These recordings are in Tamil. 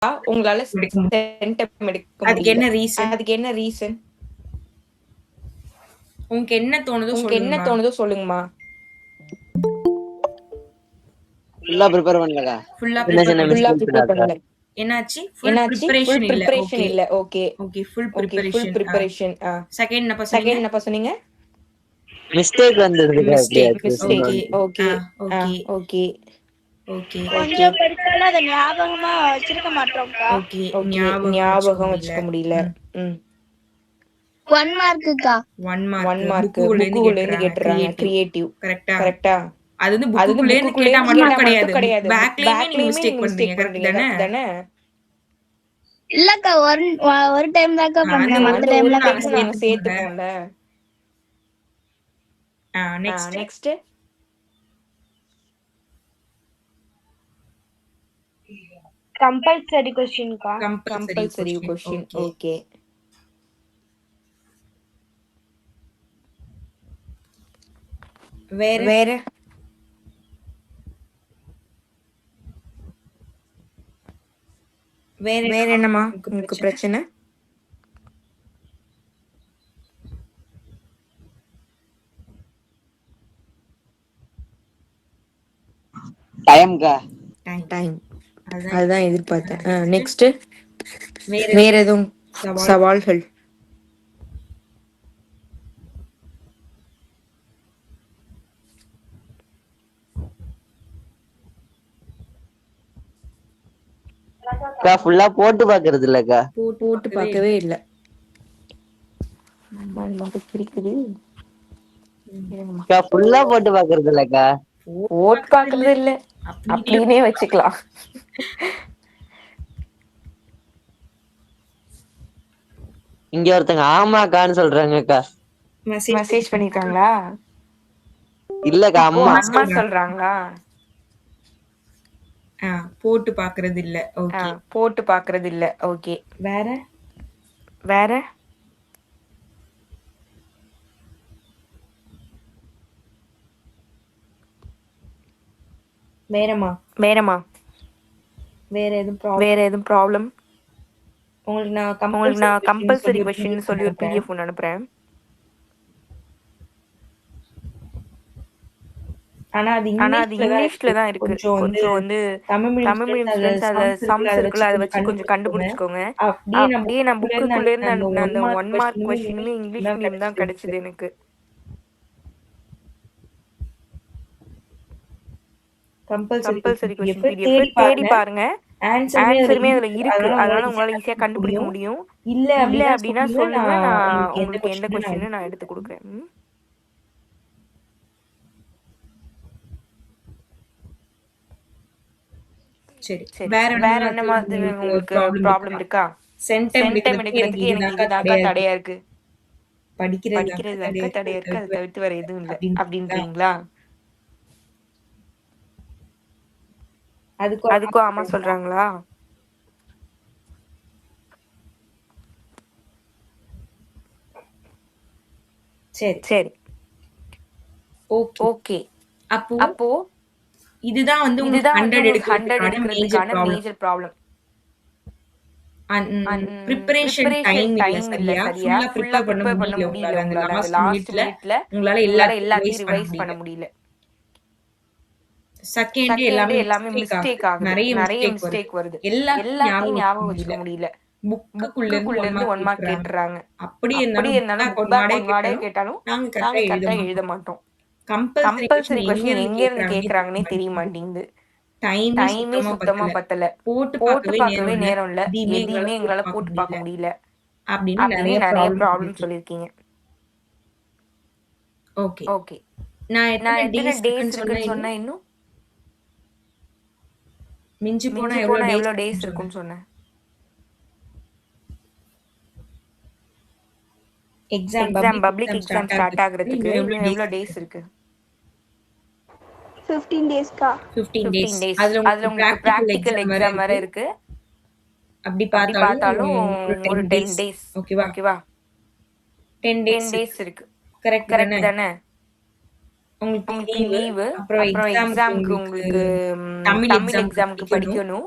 உங்களால எடுக்க முடியும். சென்டம் எடுக்க அதுக்கு என்ன முடியல. ரீசன்? அதுக்கு என்ன ரீசன்? உங்களுக்கு என்ன தோணுதோ உங்களுக்கு என்ன சொல்லுங்கம்மா. தோணுதோ சொல்லுங்கம்மா. ஃபுல்லா ப்ரிப்பேர் பண்ணலக்கா. ஃபுல்லா சின்ன சின்ன ஃபுல்லா மிஸ்டேக்ஸ் ப்ரிப்பேர் தாக்கா. பண்ணல. என்னாச்சு? ஃபுல் என்னாச்சு? ஃபுல் பிரிப்பரேஷன் இல்ல. Preparation okay. இல்ல. Okay. Okay. Full okay. Full preparation. Preparation. Second என்னப்பா சொன்னீங்க? செகண்ட் என்னப்பா சொன்னீங்க? மிஸ்டேக் வந்ததுக்கா மிஸ்டேக். எப்படியாச்சும் okay. Okay. Okay. Okay. Okay. கொஞ்சம் படிச்சாலும் அத ஞாபகமா வச்சிருக்க மாட்டோம்க்கா. ஓகே. ஓகே. ஞாபகம் ஞாபகம் வச்சுக்க வச்சுக்க முடியல. ம். 1 மார்க்குக்கா. 1 1 மார்க். மார்க். புக்குக்குள்ளேருந்து புக்குக்குள்ளேருந்து கேட்டுறாங்க. கேட்டுறாங்க. கிரியேட்டிவ். கிரியேட்டிவ். கரெக்ட்டா? கரெக்ட்டா? அது வந்து அது வந்து புக்குக்குள்ளேருந்து கேட்டா புக்குக்குள்ளேருந்து கேட்டா மட்டும் மட்டும் கிடையாது. கிடையாது. பேக்லயுமே நீங்க பேக்லயுமே மிஸ்டேக் நீங்க பண்றீங்க. மிஸ்டேக் கரெக்ட் பண்றீங்க. தானே? கரெக்ட் தானே? இல்லக்கா ஒரு டைம் தான்க்கா அந்த பண்ணேன். மத்த ஒரு டைம்லாம் நாங்க நாங்க கரெக்ட். சேர்த்துப்போம்ல. சேர்த்துப்போம்ல. நெக்ஸ்ட். நெக்ஸ்ட் கம்பல்சரி கொஸ்டின்க்கா. Compulsory compulsory question. Question. Okay. Okay. வேற? வேற? வேற வேற என்னம்மா என்னம்மா உங்களுக்கு உங்களுக்கு பிரச்சனை? பிரச்சனை? டைம்க்கா. டைம். அதுதான் அதுதான் எதிர்பார்த்தேன். நெக்ஸ்ட். நெக்ஸ்ட் வேற வேற எதுவும் எதுவும் சவால்? சவால்கள்? அக்கா ஃபுல்லா போட்டு பாக்குறது இல்லக்கா. போட்டு பார்க்கவே இல்ல. இருக்குது. அக்கா ஃபுல்லா போட்டு பாக்குறது இல்லக்கா. போட்டு பார்க்கறது இல்ல. அப்படின்னே வச்சுக்கலாம். இங்க ஒருத்தங்க ஆமாக்கான்னு சொல்றாங்கக்கா. மெசேஜ் பண்ணிருக்காங்களா? இல்லக்கா ஓ, அம்மா. அம்மா சொல்றாங்களா? போட்டு பாக்குறது இல்ல. ஓகே. போட்டு பார்க்கறது இல்ல. ஓகே. வேற? வேற? வேறம்மா? வேறம்மா? வேற எதுவும் ப்ராப்ளம்? வேற எதுவும் ப்ராப்ளம்? உங்களுக்கு நான் உங்களுக்கு கம்பல்சரி நான் கொஸ்டின் சொல்லி கம்பல்சரி ஒரு கொஸ்டின் பிடிஎஃப் சொல்லி ஒரு அனுப்புறேன். பிடிஎஃப் ஒன்று அனுப்புறேன். ஆனா அது இங்கிலீஷ்ல தான் இருக்கு. கொஞ்சம் கொஞ்சம் வந்து Tamil medium Tamil medium students அதுல ஸ்டூடெண்ட்ஸ் அதில் சம்ஸ் இருக்குல்ல, சம்ஸ் அத வச்சு இருக்குல்ல, அதை வச்சு கொஞ்சம் கண்டுபிடிச்சுக்கோங்க. கண்டுபிடிச்சுக்கோங்க. அப்படியே நான் புக்குக்குள்ளேருந்து புக்குக்குள்ளேருந்து அந்த அனுப்பின 1 அந்த மார்க் 1 மார்க் கொஸ்டினுமே கொஸ்டினுமே இங்கிலீஷ் தான் மீடியம் தான் கிடைச்சது எனக்கு. கிடைச்சது எனக்கு. Compulsory compulsory question question PDF PDF தேடி தேடி பாருங்க. பாருங்க. ஆன்சருமே அதுல ஆன்சருமே அதில் இருக்கு. இருக்கு. அதனால அதனால உங்களால உங்களால் ஈஸியா ஈஸியாக கண்டுபிடிக்க கண்டுபிடிக்க முடியும். முடியும். இல்ல இல்லை அப்படின்னா அப்படின்னா சொல்லுங்க. நான் உங்களுக்கு உங்களுக்கு எந்த கொஸ்டின் நான் கொஸ்டினும் நான் எடுத்து எடுத்து கொடுக்குறேன். சரி. சரி. வேற வேற என்ன என்ன மாதிரி மாதிரி உங்களுக்கு உங்களுக்கு ப்ராப்ளம் ப்ராப்ளம் இருக்கா? இருக்கா? சென்டம் சென்டம் எடுக்கிறதுக்கு எனக்கு எடுக்கிறதுக்கு எனக்கு இதுதான்க்கா இதுதான்க்கா தடையா இருக்கு. தடையா இருக்கு. படிக்கிறது படிக்கிறது தான்க்கா தான்க்கா தடையா தடையா இருக்கு. இருக்கு. அதை தவிர்த்து வேற எதுவும் இல்லை அப்படின்றீங்களா? அப்படின்றீங்களா? அதுக்கும் அதுக்கும் ஆமா சொல்றாங்களா? சரி. சரி. ஓகே. ஓகே. அப்போ அப்போ இதுதான் வந்து உங்களுக்கு இதுதான் வந்து 100 உங்களுக்கு 100 எடுக்கிறதுக்கான மேஜர் எடுக்கிறதுக்கான problem. Major problem. Preparation preparation time இல்ல டைம் இல்ல சரியா? சரியா. ஃபுல்லா ஃபுல்லா ப்ரிப்பேர் பண்ண ப்ரிப்பேர் பண்ண முடியல முடியல உங்களால. அந்த உங்களால. அந்த லாஸ்ட் லாஸ்ட் மினிட்ல மினிட்ல உங்களால உங்களால எல்லாத்தையும் எல்லாத்தையும் ரிவைஸ் பண்ண ரிவைஸ் பண்ண முடியல. முடியல. செகண்ட் செகண்ட் எல்லாமே எல்லாமே மிஸ்டேக் ஆகுது. மிஸ்டேக் ஆகுது. நெறைய நிறைய மிஸ்டேக் வருது. மிஸ்டேக் வருது. எல்லாத்தையும் எல்லாத்தையும் ஞாபகம் வச்சுக்க ஞாபகம் வச்சுக்க முடியல. முடியல. புக்குக்குள்ள இருந்து புக்குக்குள்ள 1 இருந்து மார்க் 1 மார்க் கேட்டுறாங்க. கேட்டுறாங்க. அப்படியே அப்படியே இருந்தாலும் புக் இருந்தாலும் பேக் புக் 1 பேக் வேர்டே 1 வேர்டே கேட்டாலும் கேட்டாலும் நாங்க கரெக்ட்டா நாங்க எழுத கரெக்டா எழுத மாட்டோம். மாட்டோம். கம்பல்சரி கம்பல்சரி கொஸ்டின் எங்க கொஸ்டின் இருந்து எங்க இருந்து கேட்கறாங்கன்னே தெரிய கேட்கறாங்கன்னே தெரிய மாட்டேங்குது. மாட்டேங்குது. டைமே டைமே சுத்தமா சுத்தமா பத்தல. பத்தல. போட்டு போட்டு பார்க்கவே பார்க்கவே நேரம் இல்ல. நேரம் இல்ல. எதையுமே எங்களால எதையுமே போட்டு எங்களால பார்க்க போட்டு முடியல. பார்க்க முடியல. அப்படின்னு அப்படின்னு நெறைய நிறைய ப்ராப்ளம் ப்ராப்ளம் சொல்லியிருக்கீங்க. சொல்லியிருக்கீங்க. ஓகே. ஓகே. நான் நான் எத்தன எத்தனை டேஸ் டேஸ் இருக்குன்னு சொன்னா இருக்குன்னு இன்னும்? சொன்னேன் இன்னும்? மிஞ்சி போனா மிஞ்சி எவ்வளோ போனா டேஸ் எவ்வளோ டேஸ் இருக்குன்னு சொன்னேன்? இருக்குன்னு சொன்னேன்? Public public exam exam start start ஆகுறதுக்கு ஆகுறதுக்கு இன்னும் எவ்வளோ இன்னும் டேஸ் எவ்வளோ இருக்கு? டேஸ் இருக்கு? 15 டேஸ்க்கா. 15 டேஸ். 15 டேஸ். அதுல அதுல உங்களுக்கு உங்களுக்கு பிராக்டிகல் பிராக்டிக்கல் எக்ஸாம் வேற எக்ஸாம் வேற இருக்கு. இருக்கு. அப்படி அப்படி பார்த்தாலும் பார்த்தாலும் ஒரு 10 ஒரு 10 டேஸ். டேஸ். ஓகேவா? ஓகேவா? 10 10 டேஸ் டேஸ் இருக்கு. இருக்கு. கரெக்ட் கரெக்ட் தானே? தானே? உங்களுக்கு உங்களுக்கு லீவு. லீவு. அப்புறம் அப்புறம் எக்ஸாமுக்கு எக்ஸாம்க்கு உங்களுக்கு உங்களுக்கு தமிழ் தமிழ் எக்ஸாமுக்கு எக்ஸாம்க்கு படிக்கணும். படிக்கணும்.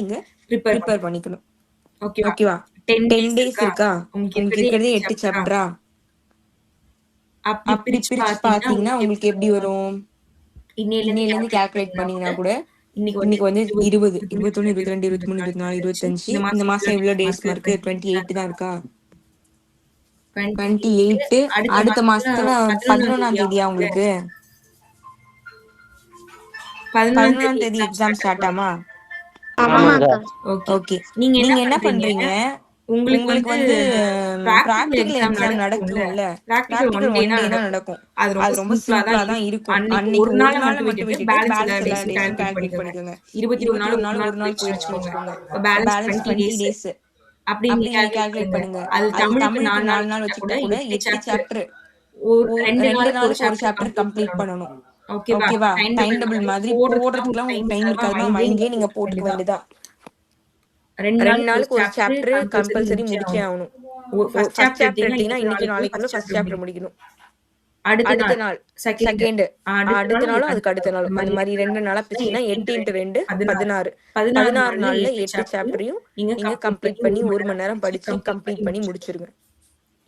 நீங்க ப்ரிப்பேர் ப்ரிப்பேர் பண்ணிக்கணும். ஓகேவா? ஓகேவா? 10 10 டேஸ் டேஸ் இருக்கா? உங்களுக்கு உங்களுக்கு இருக்கிறதே இருக்கிறதே 8 8 சாப்டரா? சாப்டரா? அப்படி அப்படி பிரிச்சு பிரிச்சு பார்த்தீங்கன்னா பாத்தீங்கன்னா உங்களுக்கு உங்களுக்கு எப்படி வரும்? இன்னையிலேருந்து இன்னையிலேருந்து கால்குலேட் கால்குலேட் பண்ணீங்கன்னா பண்ணீங்கன்னா கூட கூட இன்னைக்கு வந்து இன்னைக்கு வந்து 20, 20, 21, 21, 22, 22, 23, 24, 24, 25. இந்த இந்த மாசம் மாசம் எவ்வளவு எவ்வளவு டேஸ் டேஸ் மார்க்கு? மார்க்கு? 28 28 தான் இருக்கா? 28 28 அடுத்த மாசத்துல 11ஆம் 11ஆம் தேதியா உங்களுக்கு? உங்களுக்கு? 11ஆம் 11ஆம் தேதி தேதி எக்ஸாம் எக்ஸாம் ஸ்டார்ட் ஸ்டார்ட் ஆகுமா? ஆமா? ஆமாக்கா. ஓகே. ஓகே. நீங்க என்ன நீங்க என்ன பண்றீங்க? பண்றீங்க? உங்களுக்கு வந்து பிராக்டிகல் எக்ஸாம் எக்ஸாம் நடக்கும்ல, நடக்கும்ல, practical practical 1 one day day தான் தான் நடக்கும். நடக்கும். அது ரொம்ப சிம்பிளா தான் இருக்கும். அன்னைக்கு ஒரு நாள மட்டும் விட்டுட்டு பேலன்ஸ் எல்லா டேஸும் கால்குலேட் பண்ணிக்கோங்க. 21 நாள் ஒரு நாள் போயிடுச்சுன்னு வச்சுக்கோங்க. இப்ப பேலன்ஸ் 20 டேஸ் அப்படி நீங்க கால்குலேட் பண்ணுங்க. அது தமிழுக்கு 4 நாள் வச்சுக்கிட்டா கூட 8 சாப்டர் ஒரு 2 நாளுக்கு ஒரு சாப்டர் கம்ப்ளீட் பண்ணணும். ஓகேவா? டைம் டேபிள் மாதிரி போடுறதுக்குலாம் உங்களுக்கு டைம் இருக்காதுமா, மைண்ட்லயே நீங்க போட்டுக்க வேண்டியதா. 2 நாளுக்கு ஒரு சாப்டர் கம்பல்சரி முடிச்சே ஆகணும். ஃபர்ஸ்ட் சாப்டர் எடுத்தீங்கன்னா இன்னைக்கு நாளைக்குள்ள ஃபர்ஸ்ட் சாப்டர் முடிக்கணும். அடுத்த நாள் செகண்ட், அடுத்த நாளும் அதுக்கு அடுத்த நாளும், அந்த மாதிரி 2 நாளா பிரிச்சுன்னா 8 × 2 16. 16 நாள்ல 8 சாப்டரையும் நீங்க கம்ப்ளீட் பண்ணி 1 மணி நேரம் படிச்சு கம்ப்ளீட் பண்ணி முடிச்சிருங்க.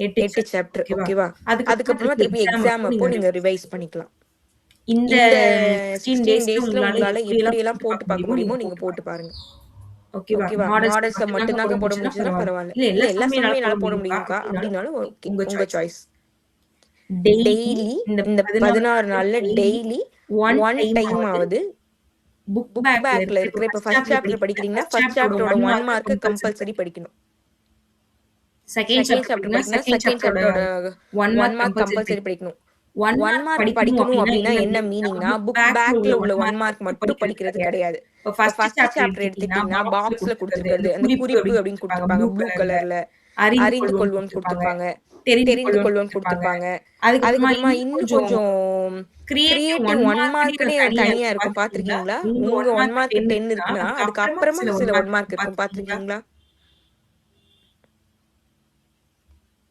8 சாப்டர். ஓகேவா? அதுக்கப்புறமா திருப்பி எக்ஸாம் அப்போ நீங்க ரிவைஸ் பண்ணிக்கலாம். இந்த 16 டேஸ்ல உங்களால எப்படியெல்லாம் போட்டு பார்க்க முடியுமோ நீங்க போட்டு பாருங்க. ஓகேவா? மாடல்ஸை மட்டும்தாங்க போட முடிஞ்சதுன்னா பரவாயில்ல. இல்ல எல்லா சமயம் என்னால போட முடியும்க்கா அப்படின்னாலும் உங்க சாய்ஸ். டெய்லி இந்த 16 நாள்ல டெய்லி 1 டைம் ஆவது புக் பேக்ல இருக்கிற, இப்ப ஃபர்ஸ்ட் சாப்டர் படிக்கிறீங்கன்னா ஃபர்ஸ்ட் சாப்டரோட 1 மார்க் கம்பல்சரி படிக்கணும். செகண்ட் சாப்டர் படிக்கணும், செகண்ட் சாப்டரோட 1 மார்க் கம்பல்சரி படிக்கணும். 1 மார்க் படிக்கணும் அப்படின்னா என்ன மீனிங்னா, புக் பேக்ல உள்ள 1 மார்க் மட்டும் படிக்கிறது கிடையாது. இப்ப ஃபர்ஸ்ட் சாப்டர் எடுத்துக்கிட்டீங்கன்னா பாக்ஸ்ல கொடுத்துருக்கிறது அந்த குறிப்பு அப்படின்னு கொடுத்துருப்பாங்க, ப்ளூ கலர்ல அறிந்து கொள்வோம் கொடுத்துருப்பாங்க, தெரிந்து கொள்வோம் கொடுத்துருப்பாங்க. அதுக்கப்புறமா இன்னும் கொஞ்சம் கிரியேட்டிவ் 1 மார்க்னே தனியா இருக்கும், பாத்திருக்கீங்களா? உங்க 1 மார்க் 10 இருக்குன்னா அதுக்கு அப்புறமா சில 1 மார்க் இருக்கும், பாத்திருக்கீங்களா?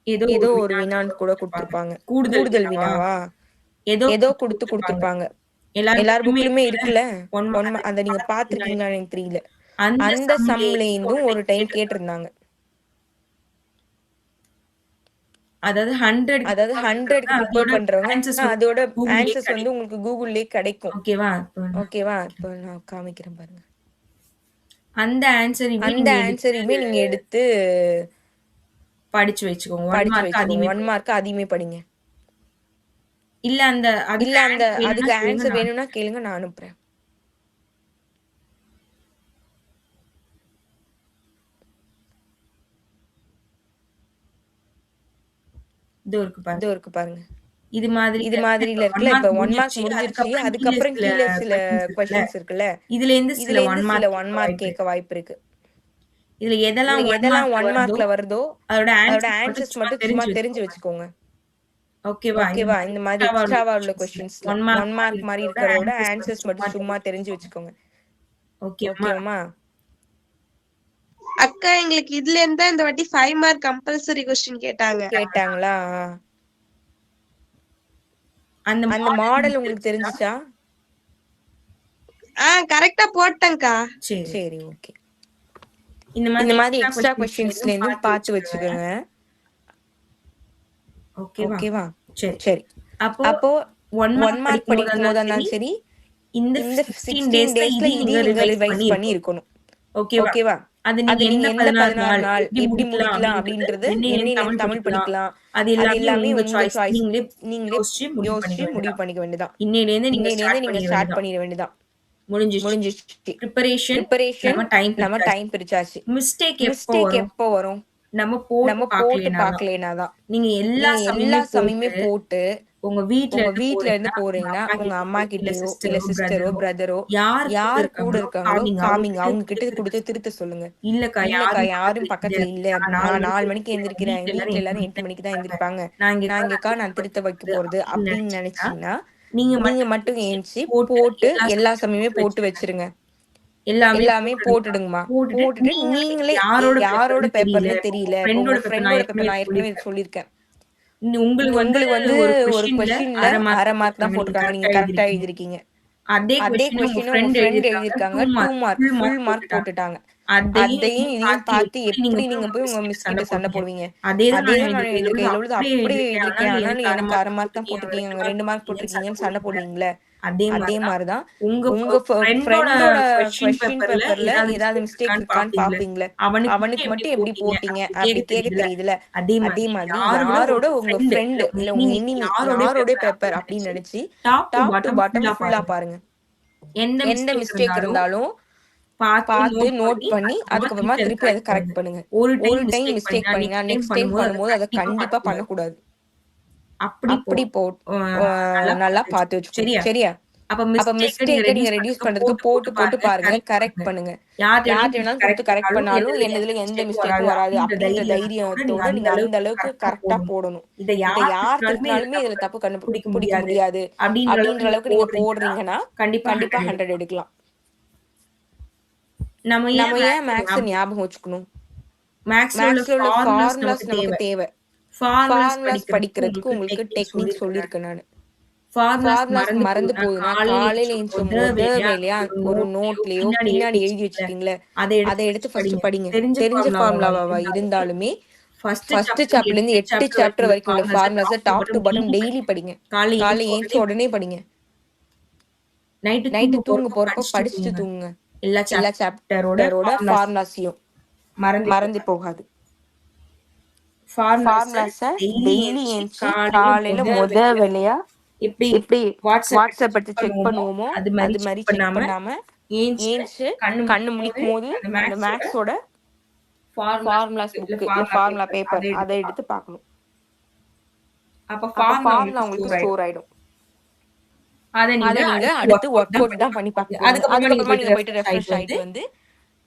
ஏதோ ஒரு வினான்னு கூட கொடுத்துருப்பாங்க. கூடுதல் வினாவா ஏதோ கொடுத்துருப்பாங்க. எல்லார் புக்லயுமே இருக்குல்ல, அந்த நீங்க பாத்திருக்கீங்களான்னு எனக்கு தெரியல. அந்த சம்ல இருந்தும் ஒரு டைம் கேட்டிருந்தாங்க. அதாவது 100க்கு ப்ரிப்பேர் பண்றவங்க அதோட ஆன்சர்ஸ் வந்து உங்களுக்கு கூகுள்லயே கிடைக்கும். ஓகேவா? இப்போ நான் காமிக்கிறேன் பாருங்க. அந்த ஆன்சரையுமே நீங்க எடுத்து படிச்சு வச்சுக்கோங்க. 1 மார்க் அதையுமே படிங்க. இல்ல அதுக்கு ஆன்சர் வேணும்னா கேளுங்க, நான் அனுப்புறேன். இதோ இருக்கு பாருங்க. இது மாதிரில இருக்குல்ல. இப்ப 1 மார்க் முடிஞ்சிருச்சு, அதுக்கப்புறம் கீழே சில क्वेश्चंस இருக்குல்ல, இதுல இருந்து சில 1 மார்க் கேட்க வாய்ப்பு இருக்கு. இதுல எதெல்லாம் 1 மார்க்ல வருதோ அதோட ஆன்சர்ஸ் மட்டும் சும்மா தெரிஞ்சு வச்சுக்கோங்க. ஓகேவா? இந்த மாதிரி எக்ஸ்ட்ராவா உள்ள क्वेश्चंसல 1 மார்க் மாதிரி இருக்கிறதோட ஆன்சர்ஸ் மட்டும் சும்மா தெரிஞ்சு வச்சுக்கோங்க. ஓகேவா? அக்கா எங்களுக்கு இதுல இருந்தா இந்த வாட்டி 5 மார்க் கம்பல்சரி क्वेश्चन கேட்டாங்களா? அந்த மாடல் உங்களுக்கு தெரிஞ்சுச்சா? கரெக்டா போட்டேன்க்கா. சரி, ஓகே. இந்த மாதிரி எக்ஸ்ட்ரா क्वेश्चंसல இருந்து பார்த்து வச்சுக்கோங்க. ஓகேவா? சரி. அப்போ 1 மார்க் படிக்கும் போதா இருந்தாலும் சரி, இந்த 16 டேஸ்ல இதையும் நீங்க ரிவைஸ் பண்ணி இருக்கணும். ஓகேவா? அது நீங்க எந்த 14 நாள் எப்படி முடிக்கலாம் அப்படின்றது, என்ன தமிழ் படிக்கலாம், அது எல்லாமே உங்க சாய்ஸ். நீங்களே யோசிச்சு முடிவு பண்ணிக்க வேண்டியதான். இன்னையில இருந்து நீங்க ஸ்டார்ட் பண்ணிட வேண்டியதான். முடிஞ்சிச்சு. ப்ரிப்பரேஷன் நம்ம டைம் பிரிச்சாச்சு. மிஸ்டேக் எப்போ வரும்? நம்ம போட்டு பார்க்கலேனாதான். நீங்க எல்லா சமயமே போட்டு உங்க வீட்ல இருந்து போறீங்கன்னா உங்க அம்மா கிட்டயோ இல்ல சிஸ்டரோ பிரதரோ யார் கூட இருக்காங்களோ காமிங்க, அவங்க கிட்ட கொடுத்து திருத்த சொல்லுங்க. இல்லக்கா யாரும் பக்கத்துல இல்ல, நான் 4 மணிக்கு எந்திரிக்கிறேன், வீட்டுல எல்லாரும் 8 மணிக்கு தான் எந்திரிப்பாங்க, நான் திருத்த வைக்க போறது அப்படின்னு நினைச்சீங்கன்னா நீங்க மட்டும் ஏஞ்சி போட்டு எல்லா சமயமே போட்டு வச்சிருங்க. எல்லாமே போட்டுடுங்கம்மா. போட்டுட்டு நீங்களே யாரோட பேப்பர்னு தெரியல, உங்க ஃப்ரெண்டோட பேப்பர், நான் ஏற்கனவே சொல்லியிருக்கேன், உங்களுக்கு வந்து ஒரு क्वेश्चनல அரை மார்க் தான் போட்டுருக்காங்க, நீங்க கரெக்டா எழுதிருக்கீங்க. அதே क्वेश्चन உங்க ஃப்ரெண்ட் எழுதிருக்காங்க 2 மார்க் ஃபுல் மார்க் போட்டுட்டாங்க. அதையும் இதையும் பார்த்து எப்படி நீங்க போய் உங்க மிஸ் கிட்ட சண்டை போடுவீங்க? அதேதான் நான் எழுதிருக்கேன், எவ்வளவு அப்படியே எழுதிருக்கேன், ஆனாலும் எனக்கு அரை மார்க் தான் போட்டிருக்கீங்க, 2 மார்க் போட்டிருக்கீங்கன்னு சண்டை போடுவீங்களே, அதே மாதிரிதான் உங்க ஃப்ரெண்டோட क्वेश्चन பேப்பர்ல ஏதாவது மிஸ்டேக் இருக்கான்னு பாப்பீங்களே, அவனுக்கு மட்டும் எப்படி போட்டீங்க அப்படி கேட்க தெரியுதுல, அதே மாதிரி யாரோட உங்க ஃப்ரெண்ட் இல்ல உங்க எனிமி யாரோட பேப்பர் அப்படின்னு நினைச்சு டாப் டு பாட்டம் ஃபுல்லா பாருங்க. எந்த மிஸ்டேக் இருந்தாலும் பார்த்து நோட் பண்ணி அதுக்கப்புறமா திருப்பி அதை கரெக்ட் பண்ணுங்க. ஒரு டைம் மிஸ்டேக் பண்ணீங்கன்னா நெக்ஸ்ட் டைம் பண்ணும்போது அதை கண்டிப்பா பண்ணக்கூடாது. அப்படி நல்லா பார்த்து வச்சுக்கணும். சரியா? அப்ப மிஸ்டேக்கை நீங்க ரெடியூஸ் பண்றதுக்கு போட்டு பாருங்க, கரெக்ட் பண்ணுங்க. யார்கிட்ட வேணாலும் கொடுத்து கரெக்ட் பண்ணாலும் என்னதுல எந்த மிஸ்டேக்கும் வராது அப்படின்ற தைரியத்தோட நீங்க அந்த அளவுக்கு கரெக்டா போடணும். இதை யார் திருப்பினாலுமே இதுல தப்பு கண்டுபிடிக்க முடியாது அப்படின்ற அளவுக்கு நீங்க போடுறீங்கன்னா கண்டிப்பா 100 எடுக்கலாம். நம்ம ஏன் மேக்ஸ் ஞாபகம் வச்சுக்கணும்? மேக்ஸ்ல உள்ள ஃபார்முலாஸ் நமக்கு தேவை. ஃபார்முலாஸ் படிக்கிறதுக்கு உங்களுக்கு டெக்னிக் சொல்லியிருக்கேன் நானு. ஃபார்முலாஸ் மறந்து போகுதுன்னா காலையில எழுந்திரிச்ச வேலையா ஒரு நோட்லயோ பின்னாடி எழுதி வச்சிருக்கீங்களே அதை எடுத்து ஃபர்ஸ்ட் படிங்க. தெரிஞ்ச ஃபார்முலாவா இருந்தாலுமே ஃபர்ஸ்ட் சாப்டர்ல இருந்து 8 சாப்டர் வரைக்கும் உள்ள ஃபார்முலாஸை டாப் டு பாட்டம் டெய்லி படிங்க. காலையில எழுந்திரிச்ச உடனே படிங்க. நைட்டு தூங்க போறப்ப படிச்சுட்டு தூங்குங்க. எல்லா சாப்டரோட ஃபார்முலாஸையும் மறந்து போகாது. ஃபார்முலாஸை டெய்லி எழுந்திரிச்சு காலையில வேலையா எப்படி வாட்ஸ்அப் எடுத்து செக் பண்ணுவோமோ அது மாதிரி செக் பண்ணாம ஏஞ்சி கண்ணு முழிக்கும் போது அந்த மேக்ஸோட ஃபார்முலாஸ் புக் இல்ல ஃபார்முலா பேப்பர் அதை எடுத்து பார்க்கணும். அப்ப ஃபார்முலா உங்களுக்கு ஸ்டோர் ஆயிடும். அதை நீங்க அடுத்து ஒர்க் அவுட் தான் பண்ணி பார்க்கணும். அதுக்கப்புறமா நீங்க போயிட்டு ரெஃப்ரெஷ் ஆயிட்டு வந்து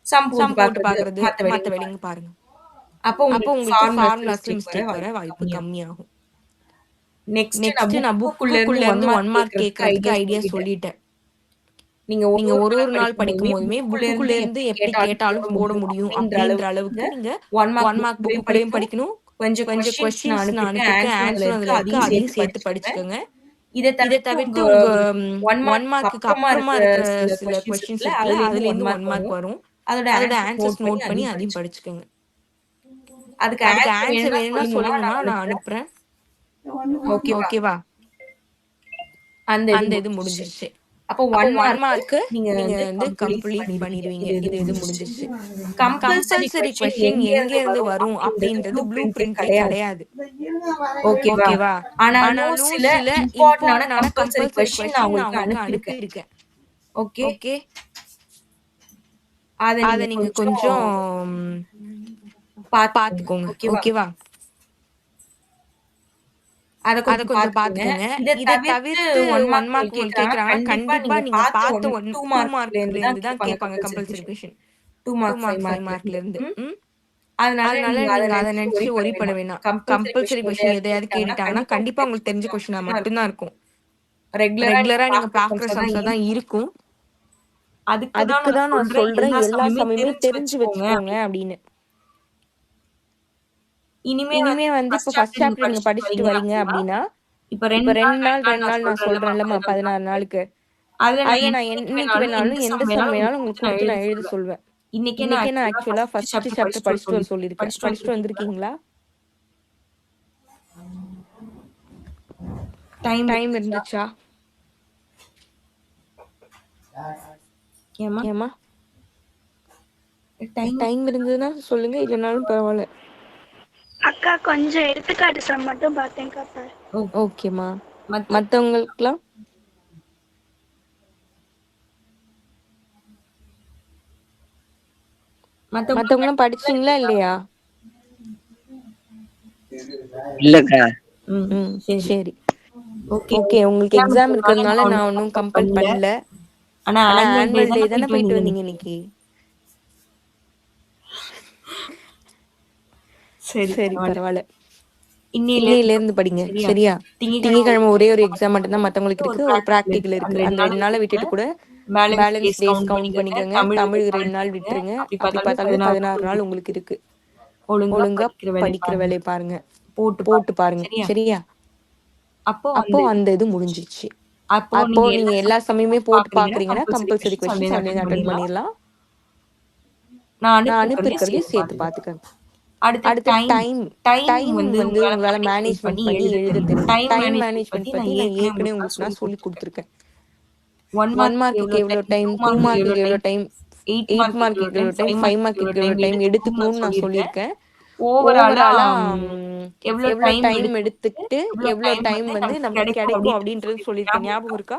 சம் போட்டு பார்க்கிறது மத்த வேலைங்க பாருங்க. அப்போ உங்களுக்கு ஃபார்முலாஸ்ல மிஸ்டேக் வர வாய்ப்பு கம்மியாகும். நெக்ஸ்ட் நான் புக்குள்ள இருந்து 1 மார்க் கேட்கறதுக்கு ஐடியா சொல்லிட்டேன். நீங்க ஒரு நாள் படிக்கும் போதுமே புக்குள்ள இருந்து எப்படி கேட்டாலும் போட முடியும் அப்படின்ற அளவுக்கு நீங்க 1 மார்க் புக்குள்ளேயும் படிக்கணும். கொஞ்சம் கொஸ்டின்ஸ் நான் அனுப்பியிருக்கேன், ஆன்சர் அதுல இருக்கு, அதையும் சேர்த்து படிச்சுக்கோங்க. இதை தவிர்த்து உங்க 1 மார்க்குக்கு அப்புறமா இருக்கிற சில கொஸ்டின்ஸ் இருக்குல்ல அதுல இருந்து 1 மார்க் வரும். அதோட ஆன்சர்ஸ் நோட் பண்ணி அதையும் படிச்சுக்கோங்க. அதுக்கு ஆன்சர் வேணும்னா சொல்லுங்கன்னா நான் அனுப்புறேன். ஓகேவா? அந்த இது முடிஞ்சிருச்சு. அப்போ 1 மார்க் நீங்க வந்து கம்ப்ளீட் பண்ணிடுவீங்க. இது முடிஞ்சிருச்சு. கம்பல்சரி क्वेश्चन எங்க இருந்து வரும் அப்படின்றது ப்ளூ பிரிண்ட்ல கிடையாது. ஓகேவா? ஆனாலும் சில இம்பார்ட்டன்டான கம்பல்சரி क्वेश्चन நான் உங்களுக்கு அனுப்பி இருக்கேன். ஓகே? அத நீங்க கொஞ்சம் பாத்துக்கோங்க. ஓகேவா? அத கொஞ்சம் பாத்துக்கோங்க. இத தவிர்த்து 1 மார்க் உங்களுக்கு கேக்குறாங்கன்னா கண்டிப்பா நீங்க பார்த்த 2 மார்க்ல இருந்து தான் கேட்பாங்க கம்பல்சரி क्वेश्चन. 2 மார்க் 5 மார்க்ல இருந்து. அதனால நீங்க அத நினைச்சு worry பண்ண வேணாம். கம்பல்சரி क्वेश्चन எதையாவது கேட்டாங்கன்னா கண்டிப்பா உங்களுக்கு தெரிஞ்ச क्वेश्चन மட்டும் தான் இருக்கும். ரெகுலரா நீங்க பாக்குற சம்ஸா தான் இருக்கும். அதுக்கு தான் நான் சொல்றேன் எல்லா சமயமே தெரிஞ்சு வச்சுக்கோங்க அப்படின்னு. இனிமே வந்து இப்ப ஃபர்ஸ்ட் சாப்டர் நீங்க படிச்சுட்டு வரீங்க அப்படின்னா இப்ப 2 நாள் நான் சொல்றேன்லமா 16 நாளுக்கு அதுல நான் என்னைக்கு வேணாலும் எந்த சம் வேணாலும் உங்களுக்கு கொடுத்து நான் எழுத சொல்வேன். இன்னைக்கே நான் ஆக்சுவலா ஃபர்ஸ்ட் சாப்டர் படிச்சுட்டு வர சொல்லியிருக்கேன். படிச்சுட்டு வந்திருக்கீங்களா? டைம் இருந்துச்சா? ஏமா டைம் இருந்ததுன்னா சொல்லுங்க, இல்லைனாலும் பரவாயில்ல. அக்கா கொஞ்சம் எடுத்துக்காட்டு சம் மட்டும் பார்த்தேன்க்கா. ஓகேமா. மத்தவங்களுக்குலாம் மத்தவங்களும் படிச்சீங்களா இல்லையா? இல்லக்கா. சரி ஓகே. உங்களுக்கு எக்ஸாம் இருக்கிறதுனால நான் ஒன்னும் கம்பல் பண்ணல. ஆனா ஆனுவல் டே தானே போயிட்டு வந்தீங்க இன்னைக்கு. சரி பரவாயில்ல. இன்னையில இருந்து படிங்க. சரியா? திங்கட்கிழமை ஒரே ஒரு எக்ஸாம் மட்டும் தான் மத்தவங்களுக்கு இருக்கு, ஒரு பிராக்டிகல் இருக்கு. அந்த 2 நாளை விட்டுட்டு கூட பேலன்ஸ் டேஸ் கவுண்ட் பண்ணிக்கோங்க. தமிழ் 2 நாள் விட்டுருங்க. அப்படி பார்த்தாலும் 16 நாள் உங்களுக்கு இருக்கு. ஒழுங்கா படிக்கிற வேலையை பாருங்க, போட்டு பாருங்க. சரியா? அப்போ அந்த இது முடிஞ்சிச்சு. அப்போ நீங்க எல்லா சமயமே போட்டு பாக்குறீங்கன்னா கம்பல்சரி क्वेश्चंस அதுல அட்டெண்ட் பண்ணிடலாம். நான் அனுப்பியிருக்கிறதையும் சேர்த்து பாத்துக்கங்க. அடுத்து டைம் வந்து உங்களால மேனேஜ்மெண்ட் பண்ணி எழுத தெரியும். டைம் மேனேஜ்மெண்ட் பத்தி நான் ஏற்கனவே உங்களுக்கு நான் சொல்லி கொடுத்துருக்கேன். 1 மார்க்குக்கு எவ்வளவு டைம், 2 மார்க்குக்கு எவ்வளவு டைம், 8 மார்க்குக்கு எவ்வளவு டைம், 5 மார்க்குக்கு எவ்வளவு டைம் எடுத்துக்கணும்னு நான் சொல்லியிருக்கேன். ஓவராலா எவ்வளவு டைம் எடுத்துக்கிட்டு எவ்வளவு டைம் வந்து நமக்கு கிடைக்கும் அப்படின்றது சொல்லியிருக்கேன். ஞாபகம் இருக்கா?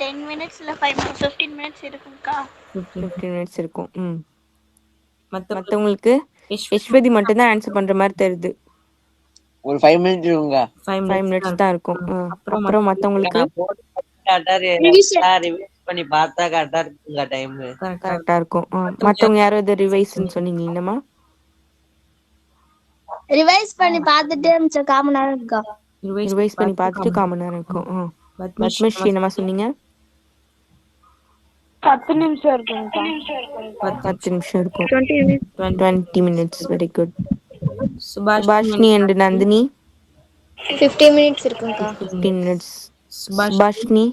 10 minutes இல்ல 15 minutes இருக்கும்க்கா. 15 மினிட்ஸ் இருக்கும். மத்தவங்களுக்கு மத்தவங்களுக்கு யஷ்வதி மட்டும் தான் ஆன்சர் பண்ற மாதிரி தெரியுது. ஒரு 5 மினிட் இருக்குங்க. 5 மினிட்ஸ் தான் இருக்கும். அப்புறம் மத்தவங்களுக்கு ரிவைஸ் பண்ணி பார்த்தா கரெக்டா இருக்குங்க டைம். கரெக்டா இருக்கும். மத்தவங்க யாராவது ரிவைஸ்ன்னு சொன்னீங்க என்னமா? ரிவைஸ் பண்ணி பார்த்துட்டே இருந்துச்சு 1/4 மணி நேரம் இருக்கா. ரிவைஸ் பண்ணி பார்த்துட்டு 1/4 மணி நேரம் இருக்கும். பத்மஸ்ரீ என்னமா சொன்னீங்க? 10 நிமிஷம் இருக்கும்க்கா. 10 நிமிஷம் இருக்கும். 20 minutes. 20 minutes. Very good. Subhashini and Nandini 15 minutes இருக்குங்கக்கா. 15 minutes. சுபாஷினி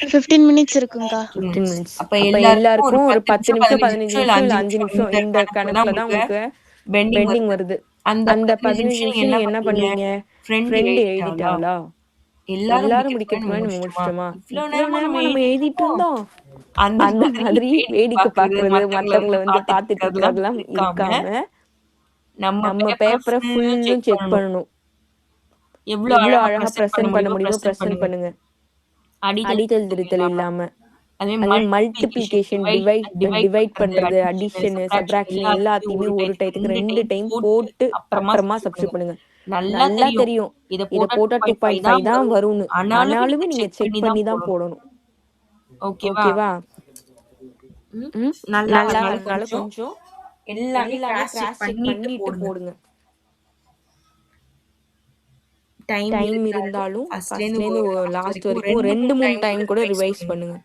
15 minutes இருக்குங்கக்கா. 15 minutes. அப்ப எல்லாருக்கும் ஒரு 10 நிமிஷம் 15 நிமிஷம் இல்ல 5 நிமிஷம் இந்த கணக்குல தான் உங்களுக்கு பெண்டிங் வருது. அந்த 15 நிமிஷம் நீங்க என்ன பண்ணுவீங்க? ஃப்ரெண்ட் எழுதிட்டாளா, எல்லாரும் முடிக்கிறதுக்கு முன்னாடி நம்ம முடிச்சிட்டோமா, இவ்வளவு நேரமா நம்ம எழுதிட்டு இருந்தோம், அந்த மாதிரி வேடிக்கை பாக்குறது, மத்தவங்களை வந்து பாத்துட்டு இருக்கிறதெல்லாம் இருக்காம நம்ம பேப்பரை ஃபுல்லும் செக் பண்ணணும். எவ்வளவு அழகா பிரசன்ட் பண்ண முடியுமோ பிரசன்ட் பண்ணுங்க. அடித்தல் திருத்தல் இல்லாம. அதே மல்டிப்ளிகேஷன், டிவைட் பண்றது, அடிஷன், சப்ராக்ஷன் எல்லாத்தையுமே ஒரு டைத்துக்கு 2 டைம் போட்டு அப்புறமா சப்ஸ்டிட் பண்ணுங்க. நல்லா தெரியும் இத போட்டா 2.5 தான் வரும்னு, ஆனாலுமே நீங்க செக் பண்ணி தான் போடணும். ஓகேவா? நல்லா அதனால கொஞ்சம் எல்லாமே கிராஸ் செக் பண்ணிட்டு போடுங்க. டைம் இருந்தாலும் ஃபர்ஸ்ட்ல இருந்து லாஸ்ட் வரைக்கும் 2-3 டைம் கூட ரிவைஸ் பண்ணுங்க.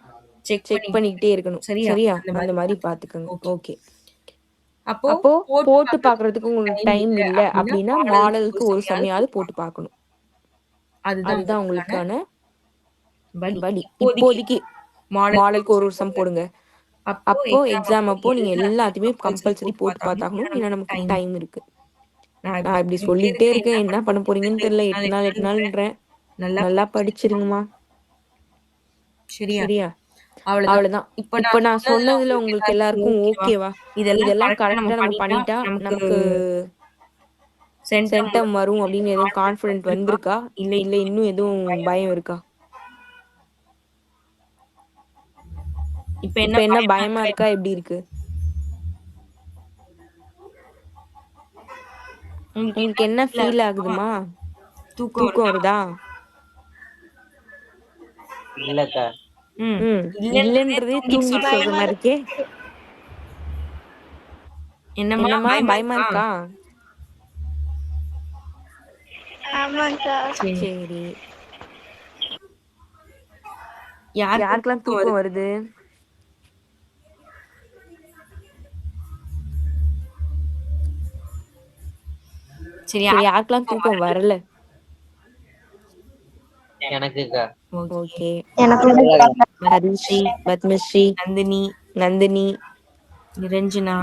செக் பண்ணிக்கிட்டே இருக்கணும். சரியா? அந்த மாதிரி பாத்துக்கோங்க. ஓகே. அப்போ போட்டு பாக்குறதுக்கு உங்களுக்கு டைம் இல்ல அப்படின்னா மாடலுக்கு ஒரு சமயாவது போட்டு பார்க்கணும். அதுதான் உங்களுக்கான வழி. இப்போதைக்கு மாடலுக்கு ஒரு சம் போடுங்க. அப்போ எக்ஸாம் அப்போ நீங்க எல்லாத்தையுமே கம்பல்சரி போட்டு பார்த்தாகணும். ஏன்னா நமக்கு டைம் இருக்கு. நான் இப்படி சொல்லிட்டே இருக்கேன், என்ன பண்ண போறீங்கன்னு தெரியல. 8 நாள்ன்றேன். நல்லா படிச்சிருங்கம்மா. சரியா? அவ்வளவுதான். இப்ப நான் சொன்னதுல உங்களுக்கு எல்லாருக்கும் ஓகேவா? இதெல்லாம் கரெக்டா நம்ம பண்ணிட்டா நமக்கு சென்டம் வரும் அப்படின்னு எதுவும் கான்ஃபிடென்ட் வந்திருக்கா? இல்ல இன்னும் எதுவும் பயம் இருக்கா? இப்ப என்ன பயமா இருக்கா? எப்படி இருக்கு உங்களுக்கு? என்ன ஃபீல் ஆகுதுமா? தூக்கம் வருதா? இல்லக்கா. இல்லன்றதே தூங்கி சொல்ற மாதிரி இருக்கே. என்னம்மா பயமா இருக்கா? ஆமாங்கக்கா. சரி. யாருக்கெல்லாம் தூக்கம் வருது? சரி, யாருக்கெல்லாம் தூக்கம் வரல? எனக்குக்கா. ஓகே. எனக்கு ஹரிஷி, பத்மஸ்ரீ, நந்தினி, நிரஞ்சனா.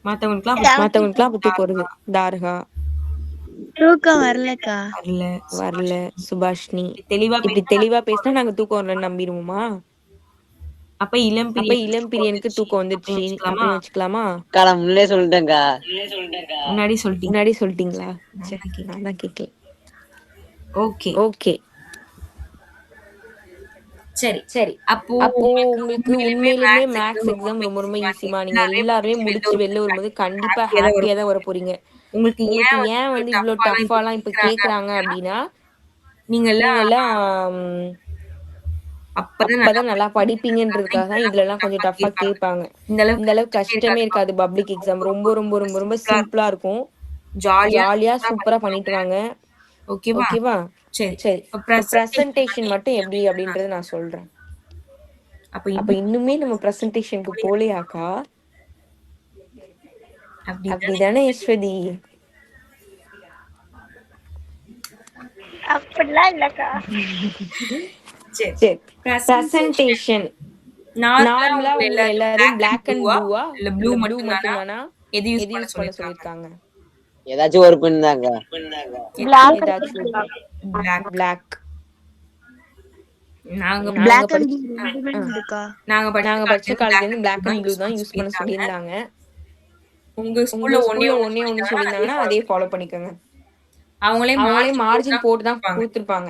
மத்தவங்களுக்குலாம் அப்ப தூக்கம் வருது. தாரகா தூக்கம் வரலக்கா. வரல. சுபாஷினி இப்படி தெளிவா பேசினா நாங்க தூக்கம் வரலன்னு நம்பிடுவோமா? அப்ப இளம் பிரியனுக்கு தூக்கம் வந்துடுச்சு அப்படின்னு வச்சுக்கலாமா? அக்கா நான் முன்னே சொல்லிட்டேன்க்கா. முன்னாடி சொல்லிட்டீங்களா? சரி, நான் தான் கேட்கல. ஓகே. சரி. அப்போ உங்களுக்கு உண்மையிலுமே மேத்ஸ் எக்ஸாம் ரொம்ப ரொம்ப ஈஸிமா. நீங்க எல்லாருமே முடிச்சு வெளில வரும்போது கண்டிப்பா ஹாப்பியா தான் வர போறீங்க. உங்களுக்கு ஏன் வந்து இவ்வளவு டஃப்பாலாம் இப்ப கேக்குறாங்க அப்படின்னா, நீங்க எல்லாம் அப்பதான் நல்லா படிப்பீங்கன்றதுக்காக தான் இதுல எல்லாம் கொஞ்சம் டஃப்பா கேட்பாங்க. இந்த அளவுக்கு கஷ்டமே இருக்காது. பப்ளிக் எக்ஸாம் ரொம்ப ரொம்ப ரொம்ப ரொம்ப சிம்பிளா இருக்கும். ஜாலியா சூப்பரா பண்ணிட்டு வாங்க. ஓகேவா? சரி. பிரசன்டேஷன் மட்டும் எப்படி அப்படின்றத நான் சொல்றேன். அப்ப இன்னுமே நம்ம பிரசன்டேஷனுக்கு போலையாக்கா? அப்படிதானே யஸ்வதி? அப்படிலாம் இல்லக்கா. சரி. பிரசன்டேஷன் நார்மலா உங்களை எல்லாரும் பிளாக் அண்ட் ப்ளூவா இல்ல ப்ளூ மட்டும்தானா எது யூஸ் பண்ண சொல்லிருக்காங்க? ஏதாச்சும் ஒரு பெண் தாங்க. ஏதாச்சும் பிளாக். நாங்க படிச்ச காலத்துல இருந்து பிளாக் அண்ட் ப்ளூ தான் யூஸ் பண்ண சொல்லியிருந்தாங்க. உங்க ஸ்கூல்ல ஒண்ணே ஒண்ணு சொல்லியிருந்தாங்கன்னா அதே ஃபாலோ பண்ணிக்கோங்க. அவங்களே மார்ஜின் போட்டு தான் கொடுத்துருப்பாங்க.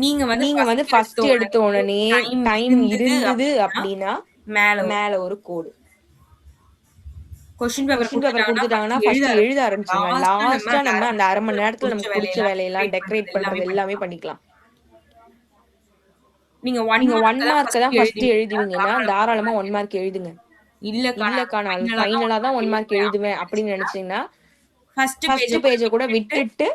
நீங்க வந்து ஃபர்ஸ்ட் எடுத்த உடனே டைம் இருந்தது அப்படின்னா மேல ஒரு கோடு. கொஸ்டின் பேப்பர் கொடுத்துட்டாங்கன்னா ஃபர்ஸ்ட் எழுத ஆரம்பிச்சுங்க. லாஸ்டா நம்ம அந்த அரை மணி நேரத்துல நமக்கு பிடிச்ச வேலையெல்லாம் டெக்கரேட் பண்றது எல்லாமே பண்ணிக்கலாம். நீங்க 1 மார்க் தான் ஃபர்ஸ்ட் எழுதுவீங்கன்னா தாராளமா 1 மார்க் எழுதுங்க. இல்லக்கா நான் ஃபைனலா தான் 1 மார்க் எழுதுவேன் அப்படின்னு நினைச்சீங்கன்னா ஃபர்ஸ்ட் பேஜை கூட விட்டுட்டு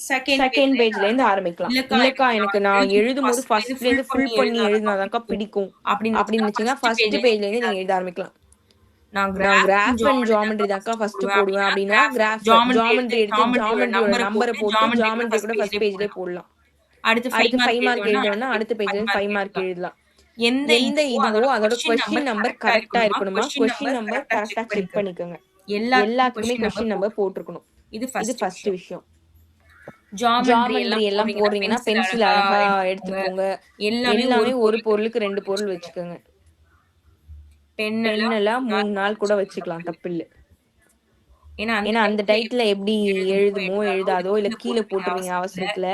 செகண்ட் பேஜ்ல இருந்து ஆரம்பிக்கலாம். இல்லக்கா எனக்கு நான் எழுதும்போது ஃபர்ஸ்ட்ல இருந்து ஃபுல் பண்ணி எழுதினாதான்க்கா பிடிக்கும் அப்படின்னு நினைச்சீங்கன்னா ஃபர்ஸ்ட் பேஜ்ல இருந்து நீங்க எழுத ஆரம்பிக்கலாம். நான் கிராஃப் அண்ட் ஜியோமெட்ரி தான்க்கா ஃபர்ஸ்ட் போடுவேன் அப்படின்னா ஜியோமெட்ரி எடுத்து ஜியோமெட்ரியோட நம்பரை போட்டு ஜியோமெட்ரி கூட ஃபர்ஸ்ட் பேஜ்லயே போடலாம். அடுத்து 5 மார்க் எழுதணும்னா அடுத்த பேஜ்ல 5 மார்க் எழுதலாம். எந்த இதுவோ அதோட கொஸ்டின் நம்பர் கரெக்டா இருக்கணுமா, கொஸ்டின் நம்பர் கரெக்டா செக் பண்ணிக்கோங்க. எல்லாத்துக்குமே கொஸ்டின் நம்பர் போட்டிருக்கணும். இது ஃபர்ஸ்ட் விஷயம். ஜியோமெட்ரி எல்லாம் போடுறீங்கன்னா பென்சில் அழகா எடுத்துக்கோங்க. எல்லாமே ஒரு பொருளுக்கு 2 பொருள் வச்சுக்கோங்க. பெண்ணெல்லாம் 3 நாள் கூட வச்சுக்கலாம், தப்பில்லை. ஏன்னா அந்த டைத்துல எப்படி எழுதுமோ எழுதாதோ இல்ல கீழே போட்டுருவீங்க அவசரத்துல,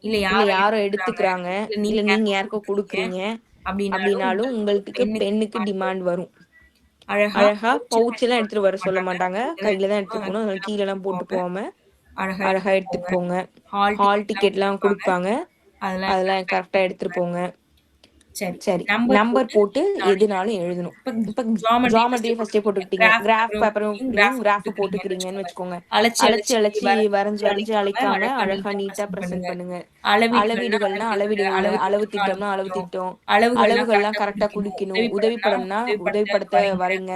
இல்ல யாரோ எடுத்துக்கிறாங்க, இல்ல நீங்க யாருக்கோ கொடுக்குறீங்க அப்படின்னாலும் உங்களுக்கு பெண்ணுக்கு டிமாண்ட் வரும். அழகா பவுச் எல்லாம் எடுத்துட்டு வர சொல்ல மாட்டாங்க, கையில தான் எடுத்துட்டு போகணும். அதனால கீழே எல்லாம் போட்டு போகாம அழகா எடுத்துட்டு போங்க. ஹால் டிக்கெட் எல்லாம் கொடுப்பாங்க, அதெல்லாம் கரெக்டா எடுத்துட்டு போங்க. சரி, நம்பர் போட்டு எதுனாலும் எழுதணும். இப்ப ஜியோமெட்ரி ஃபர்ஸ்டே போட்டுக்கிட்டீங்க, கிராஃப் பேப்பரும் கிராஃப் போட்டுக்கிறீங்கன்னு வச்சுக்கோங்க. அழைச்சு வரைஞ்சு அழைக்காம அழகா நீட்டா பிரசன்ட் பண்ணுங்க. அளவீடுகள்னா அளவீடுகள், அளவு திட்டம்னா அளவு திட்டம், அளவுகள்லாம் கரெக்டா குறிக்கணும். உதவிப்படம்னா உதவிப்படத்தை வரைங்க.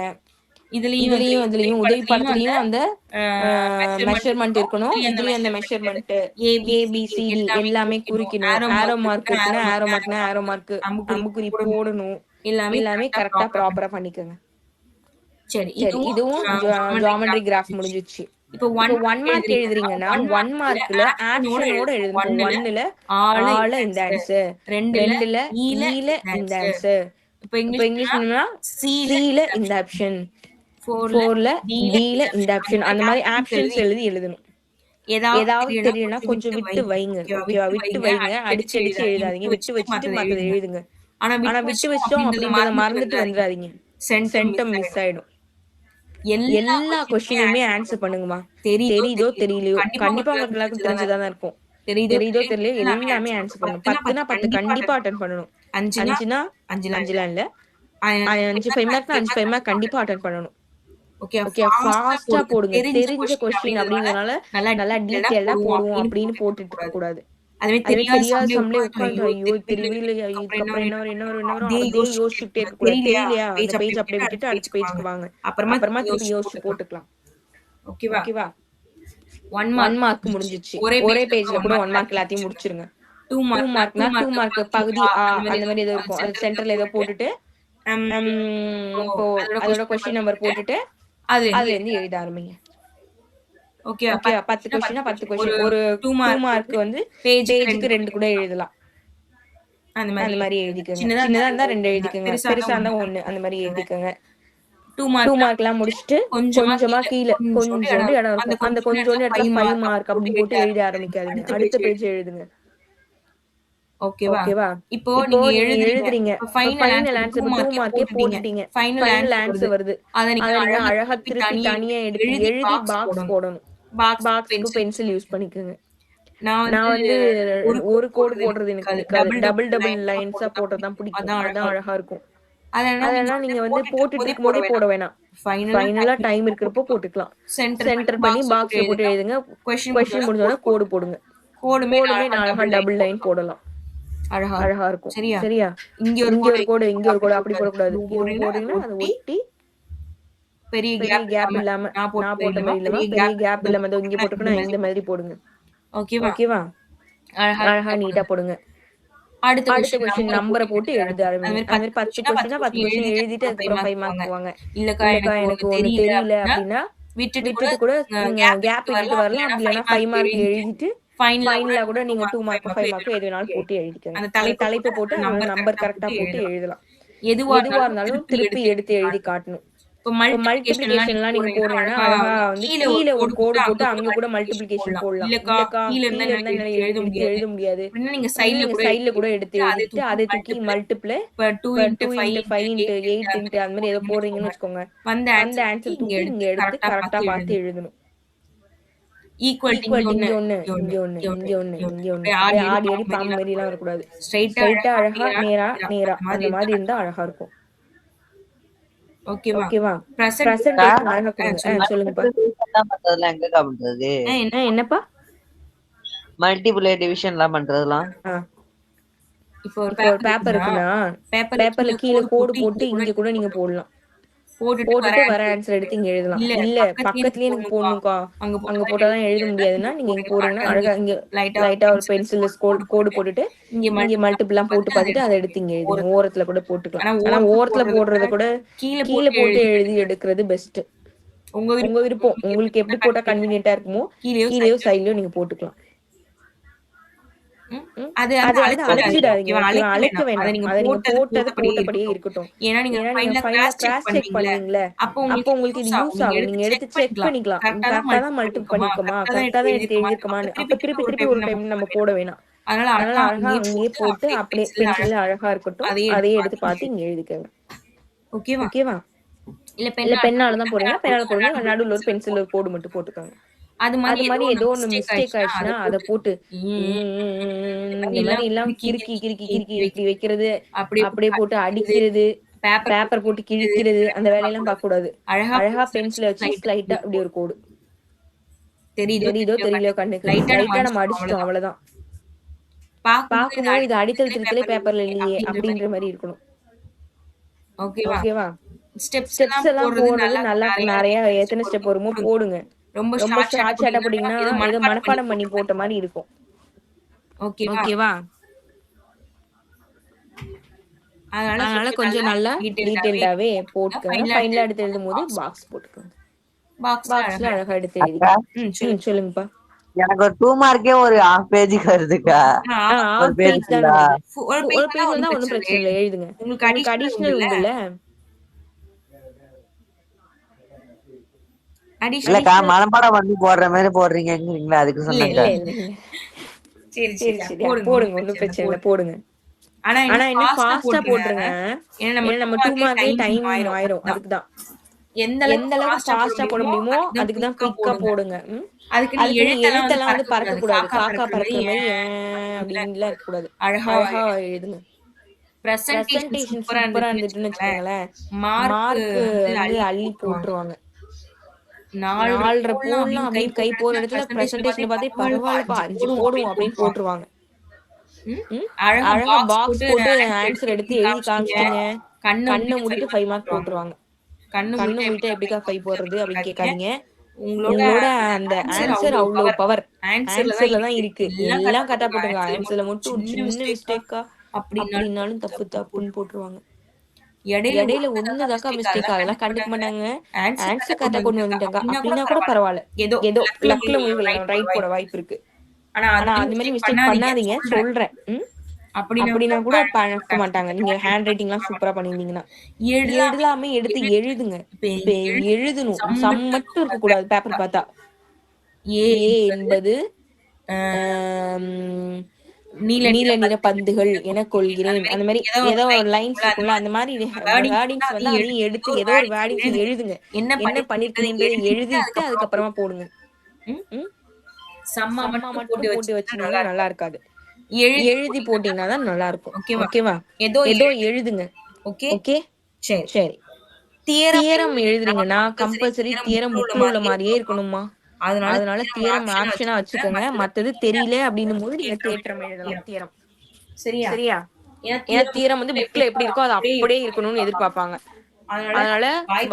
இதுலயும் உதவி படத்துலயும் அந்த மெஷர்மெண்ட் இருக்கணும். இதுலயும் அந்த மெஷர்மெண்ட் ABCD எல்லாமே குறிக்கணும். ஆரோ மார்க் இருக்குன்னா ஆரோ மார்க் அம்புக்குறி போடணும். எல்லாமே கரெக்டா ப்ராப்பரா பண்ணிக்கோங்க. சரி, இதுவும் ஜியோமெட்ரி கிராஃப் முடிஞ்சிச்சு. இப்போ 1 மார்க் எழுதுறீங்கன்னா 1 மார்க்ல ஆக்ஷனோட எழுதணும். 1ல ஆல இந்த ஆன்சர், 2ல ஈல இந்த ஆன்சர், இப்போ இங்கிலீஷ்னா Cல இந்த ஆப்ஷன், 4ல Dல இந்த ஆப்ஷன். அந்த மாதிரி ஆப்ஷன்ஸ் எழுதணும். ஏதாவது தெரியலனா கொஞ்சம் விட்டு வைங்க. ஓகேவா? விட்டு வைங்க, அடிச்சு எழுதாதீங்க. விட்டு வச்சுட்டு மத்தத எழுதுங்க. ஆனா விட்டு வச்சிட்டோம் அப்படின்றத மறந்துட்டு வந்துடாதீங்க, சென்டம் மிஸ் ஆயிடும். எல்லா கொஸ்டினுமே ஆன்சர் பண்ணுங்கம்மா. தெரியுதோ தெரியலையோ கண்டிப்பா உங்களுக்கு எல்லாருக்கும் தெரிஞ்சதாதான் இருக்கும். தெரியுதோ தெரியலையோ எல்லாமே ஆன்சர் பண்ணணும். 10னா 10 கண்டிப்பா அட்டென்ட் பண்ணணும். 5னா 5லாம் இல்ல, 5 மார்க்னா 5 மார்க் கண்டிப்பா அட்டென்ட் பண்ணணும். ஓகே, ஃபாஸ்டா போடுங்க. தெரிஞ்ச கொஸ்டின் அப்படிங்கறதுனால நல்லா டீடைலா போடுவோம் அப்படின்னு போட்டுட்டு இருக்க கூடாது. அதுவே தெரியாத சம்லே உட்காந்து ஐயோ தெரியவே இதுக்கப்புறம் என்ன வரும் அதே யோசிச்சுட்டே இருக்க கூடாது. தெரியலையா அந்த பேஜ் அப்படியே விட்டுட்டு அடுத்த பேஜ்க்கு வாங்க. அப்புறமா திருப்பி யோசிச்சு போட்டுக்கலாம். ஓகேவா? 1 மார்க் முடிஞ்சிச்சு. ஒரே பேஜ்ல கூட 1 மார்க் எல்லாத்தையும் முடிச்சிருங்க. 2 மார்க்னா 2 மார்க் பகுதி அந்த மாதிரி ஏதோ இருக்கும், அது சென்டர்ல ஏதோ போட்டுட்டு இப்போ அதோட கொஸ்டின் நம்பர் போட்டுட்டு அதுல இருந்து எழுத ஆரம்பிங்க. Okay, 10 கொஸ்டினா 10 question. ஒரு 2 மார்க் வந்து பேஜுக்கு 2 கூட எழுதலாம். அந்த மாதிரி எழுதிக்கோங்க. சின்னதா இருந்தா 2 எழுதிக்கோங்க, பெருசா இருந்தா 1 அந்த மாதிரி எழுதிக்கோங்க. 2 மார்க் எல்லாம் முடிச்சுட்டு கொஞ்சமா கீழே கொஞ்சோண்டு இடம் இருக்கும், அந்த கொஞ்சோண்டு இடத்துல 5 மார்க் அப்படி போட்டு எழுத ஆரம்பிக்காதீங்க. அடுத்த பேஜ் எழுதுங்க. ஓகேவா? இப்போ நீங்க எழுதுறீங்க, ஃபைனல் ஆன்சர் 2 மார்க்கே போட்டுட்டீங்க, ஃபைனல் ஆன்சர் வருது. அத நீங்க அழகா திருப்பி தனியா எடுத்து எழுதி பாக்ஸ் போடணும். பாக்ஸ்க்கு பென்சில் யூஸ் பண்ணிக்கோங்க. நான் வந்து ஒரு கோடு போடுறது எனக்கு பிடிக்காது, டபுள் லைன்ஸா போடுறதுதான் பிடிக்கும். அதான் அழகா இருக்கும். அதெல்லாம் நீங்க வந்து போட்டுட்டு இருக்கும் போதே போட வேணாம், ஃபைனலா டைம் இருக்கிறப்போ போட்டுக்கலாம். சென்டர் பண்ணி பாக்ஸ்ல போட்டு எழுதுங்க. கொஸ்டின் முடிஞ்சோடனே கோடு போடுங்க. கோடுமே அழகா டபுள் லைன் போடலாம், அழகா இருக்கும். சரியா? இங்க ஒரு கோடு இங்க ஒரு கோடு அப்படி போடக்கூடாது. இது போடுறீங்கன்னா அதை ஒட்டி பெரிய கேப் இல்லாம, நான் போட்ட மாதிரி இல்லாம பெரிய கேப் இல்லாம இங்க போட்டுக்கணும், இந்த மாதிரி போடுங்க. ஓகேவா? அழகா நீட்டா போடுங்க. அடுத்த கொஸ்டின் நம்பரை போட்டு எழுத ஆரம்பிங்க. அது மாதிரி 10 கொஸ்டினா 10 கொஸ்டின் எழுதிட்டு அதுக்கப்புறம் 5 மார்க் வாங்க. இல்லக்கா எனக்கு ஒண்ணு தெரியல அப்படின்னா விட்டுட்டு கூட கேப் விட்டுட்டு வரலாம். அப்படி இல்லைன்னா 5 மார்க் எழுதிட்டு ஃபைனலா கூட நீங்க 2 மார்க் 5 மார்க் எது வேணாலும் போட்டு எழுதிக்கோங்க. அந்த தலைப்பை போட்டு நம்பர் கரெக்டா போட்டு எழுதலாம். எதுவா இருந்தாலும் திருப்பி எடுத்து எழுதி காட்டணும். இப்போ மல்டிபிளிகேஷன்லாம் நீங்க போடுறீங்கன்னா அழகா வந்து கீழே ஒரு கோடு போட்டு அங்க கூட மல்டிபிளிகேஷன் போடலாம். இல்லக்கா கீழே இருந்தா என்னால எழுத முடியாது நீங்க சைடுல கூட எடுத்து எழுதிட்டு அதை தூக்கி மல்டிப்ளை 2 × 5 × 8 அந்த மாதிரி ஏதோ போடுறீங்கன்னு வச்சுக்கோங்க. அந்த ஆன்சர் தூக்கி இங்க எடுத்து கரெக்டா பார்த்து எழுதணும். ஈக்குவல்ட்டி இங்க ஒண்ணு இங்க ஒண்ணு இங்க ஒண்ணு இங்க ஒண்ணு ஆடி ஆடி பாம்பு மாதிரி எல்லாம் வரக்கூடாது. ஸ்ட்ரைட்டா அழகா நேரா அந்த மாதிரி இருந்தா அழகா இருக்கும். ஓகேவா? பிரசன்டேஷன் அழகா கொடுங்க. சொல்லுங்கப்பா. மத்ததெல்லாம் எங்கக்கா பண்றது? என்னப்பா? மல்டிபிள் டிவிஷன்லாம் பண்றதெல்லாம் இப்போ ஒரு இப்போ ஒரு பேப்பர் இருக்குன்னா பேப்பர்ல கீழே கோடு போட்டு இங்க கூட நீங்க போடலாம். போட்டுட்டு வர ஆன்சர் எடுத்து இங்க எழுதலாம். இல்ல பக்கத்துலயே எனக்கு போடணும்க்கா அங்க போட்டாதான் எழுத முடியாதுன்னா நீங்க இங்க போடுங்கன்னா அழகா இங்க லைட்டா ஒரு பென்சில்ல கோடு போட்டுட்டு இங்க மல்டிபிள்லாம் போட்டு பார்த்துட்டு அதை எடுத்து இங்க எழுதுங்க. ஓரத்துல கூட போட்டுக்கலாம். ஆனா ஓரத்துல போடுறத கூட கீழே போட்டு எழுதி எடுக்கிறது பெஸ்ட். உங்க விருப்பம். உங்களுக்கு எப்படி போட்டா கன்வீனியன்ட்டா இருக்குமோ கீழேயோ சைட்லயோ நீங்க போட்டுக்கலாம். அது அது வந்து அழைச்சிடாதீங்க. அழைக்க அழைக்க வேணாம். வேணாம். அதை நீங்க போட்டபடியே இருக்கட்டும். ஏன்னா நீங்க ஃபைனலா கிராஸ் செக் பண்ணுவீங்கல்ல, அப்போ உங்களுக்கு இது யூஸ் ஆகும். நீங்க எடுத்து செக் பண்ணிக்கலாம். கரெக்டா தான் மல்டிபிள் பண்ணிருக்கோமா, கரெக்டா தான் எடுத்து எழுதிருக்கோமான்னு. அப்ப திருப்பி ஒரு டைம் நம்ம போட வேணாம். அதனால அழகா அங்கேயே போட்டு அப்படியே பென்சில்ல அழகா இருக்கட்டும். அதையே எடுத்து பார்த்து இங்க எழுதிக்கங்க. ஓகேவா? இல்ல பெண்ணால தான் போடுங்க. பெண்ணால போடுங்க. நடுவுல ஒரு பென்சில் ஒரு கோடு மட்டும் போட்டுக்கோங்க. அது மாதிரி ஏதோ ஒண்ணு மிஸ்டேக் ஆயிடுச்சுன்னா அதை போட்டு இந்த மாதிரி எல்லாம் கிறுக்கி இப்படி வைக்கிறது, அப்படியே போட்டு அடிக்கிறது, பேப்பர் போட்டு கிழிக்கிறது, அந்த வேலையெல்லாம் பார்க்க கூடாது. அழகா பென்சில வச்சு ஸ்லைட்டா அப்படி ஒரு கோடு தெரியுதோ தெரியலையோ கண்ணுக்கு லைட்டா நம்ம அடிச்சிட்டோம், அவ்வளவுதான். பார்க்கும்போது இது அடித்தல் திருத்தலே பேப்பர்ல இல்லையே அப்படின்ற மாதிரி இருக்கணும். ஓகேவா? ஸ்டெப்ஸ் எல்லாம் போடுறது நல்லா நிறைய எத்தனை ஸ்டெப் வருமோ போடுங்க. ரொம்ப ஷார்ட்டா போட்டீங்கன்னா ஏதோ மனப்பாடம் பண்ணி போட்ட மாதிரி இருக்கும். ஓகேவா? அதனால கொஞ்சம் நல்லா டீடைல்டாவே போட்டுக்கோங்க. ஃபைனலா எடுத்து எழுதும் போது பாக்ஸ் போட்டுக்கோங்க. பாக்ஸ்ல அழகா எடுத்து எழுதி சொல்லுங்கப்பா. எனக்கு ஒரு 2 மார்க்கே ஒரு ஹாஃப் பேஜுக்கு வருதுக்கா. ஒரு பேஜ் தான் வருது. ஒரு பேஜ் வந்தா ஒன்றும் பிரச்சனை இல்லை, எழுதுங்க. உங்களுக்கு அடிஷனல் உண்டுல்ல. இல்லக்கா மனப்பாடம் பண்ணி போடுற மாதிரி போடுறீங்களா, அதுக்கு சொன்னேங்க. சரி போடுங்க, ஒன்றும் பிரச்சனை இல்லை, போடுங்க. ஆனா இன்னும் ஃபாஸ்டா போட்டுருங்க. ஏன்னா நம்ம 2 மார்க்கே டைம் ஆயிரும். அதுக்குதான் எந்த அளவுக்கு ஃபாஸ்டா போட முடியுமோ அதுக்குதான் குயிக்கா போடுங்க. அதுக்கு நீ எழுத்தெல்லாம் வந்து பறக்க கூடாது. காக்கா பறக்கிற மாதிரி அப்படின்லாம் இருக்க கூடாது. அழகா எழுதுங்க. பிரசன்டேஷன் சூப்பரா இருந்துட்டுன்னு வச்சுக்கோங்களேன், மார்க் வந்து அள்ளி போட்டுருவாங்க. 4.5 போடலாம் அப்படின்னு கை போற இடத்துல பிரசன்டேஷன் பார்த்தே பரவாயில்லப்பா 5 போடுவோம் அப்படின்னு போட்டுருவாங்க. அழகா பாக்ஸ் போட்டு ஆன்சர் எடுத்து எழுதி காமிச்சிட்டீங்க, கண்ணை மூடிட்டு 5 மார்க் போட்டுருவாங்க. கண்ணு மூடிட்டு எப்படிக்கா 5 போடுறது அப்படின்னு கேட்காதீங்க. உங்களோட அந்த ஆன்சர் அவ்வளவு பவர் ஆன்சர்ல தான் இருக்கு. எல்லாம் கரெக்டா போட்டுங்க. ஆன்சர்ல மட்டும் ஒரு சின்ன மிஸ்டேக்கா அப்படின்னாலும் தப்புன்னு போட்டுருவாங்க. இடையில ஒண்ணுதாக்கா மிஸ்டேக், அதெல்லாம் கண்டுக்க மாட்டாங்க. ஆன்சர் கரெக்டா கொண்டு வந்துட்டாங்க அப்படின்னா கூட பரவாயில்ல, ஏதோ லக்ல உங்களுக்கு ரைட் போட வாய்ப்பு இருக்கு. ஆனா அந்த மாதிரி மிஸ்டேக் பண்ணாதீங்க சொல்றேன். அப்படின்னா கூட பார்க்க மாட்டாங்க. நீங்க ஹேண்ட் ரைட்டிங் எல்லாம் சூப்பரா பண்ணிருந்தீங்கன்னா எழுதாம எடுத்து எழுதுங்க. இப்ப எழுதணும், சம் மட்டும் இருக்க கூடாது. பேப்பர் பார்த்தா ஏ என்பது நீல நிற பந்துகள் என கொள்கிறேன், அந்த மாதிரி ஏதோ ஒரு லைன்ஸ் இருக்கும்ல, அந்த மாதிரி வேர்டிங்ஸ் வந்து அதையும் எடுத்து ஏதோ ஒரு வேர்டிங்ஸ் எழுதுங்க. என்ன பண்ணிருக்கீங்கன்றதை எழுதிட்டு அதுக்கப்புறமா போடுங்க. சம்மா மட்டும் போட்டு வச்சீங்கன்னா நல்லா இருக்காது. எழுதி போட்டீங்கன்னா தான் நல்லா இருக்கும். ஓகேவா? ஏதோ எழுதுங்க. ஓகே சரி. தியரம் எழுதுறீங்கன்னா கம்பல்சரி தியரம் புக்ல உள்ள மாதிரியே இருக்கணுமா. அதனால தியரம் ஆப்ஷனா வச்சுக்கோங்க. மத்தது தெரியல அப்படின்னும் போது நீங்க தேற்றம் எழுதலாம். தியரம் சரியா? ஏன்னா தியரம் வந்து புக்ல எப்படி இருக்கோ அது அப்படியே இருக்கணும்னு எதிர்பார்ப்பாங்க. அதனால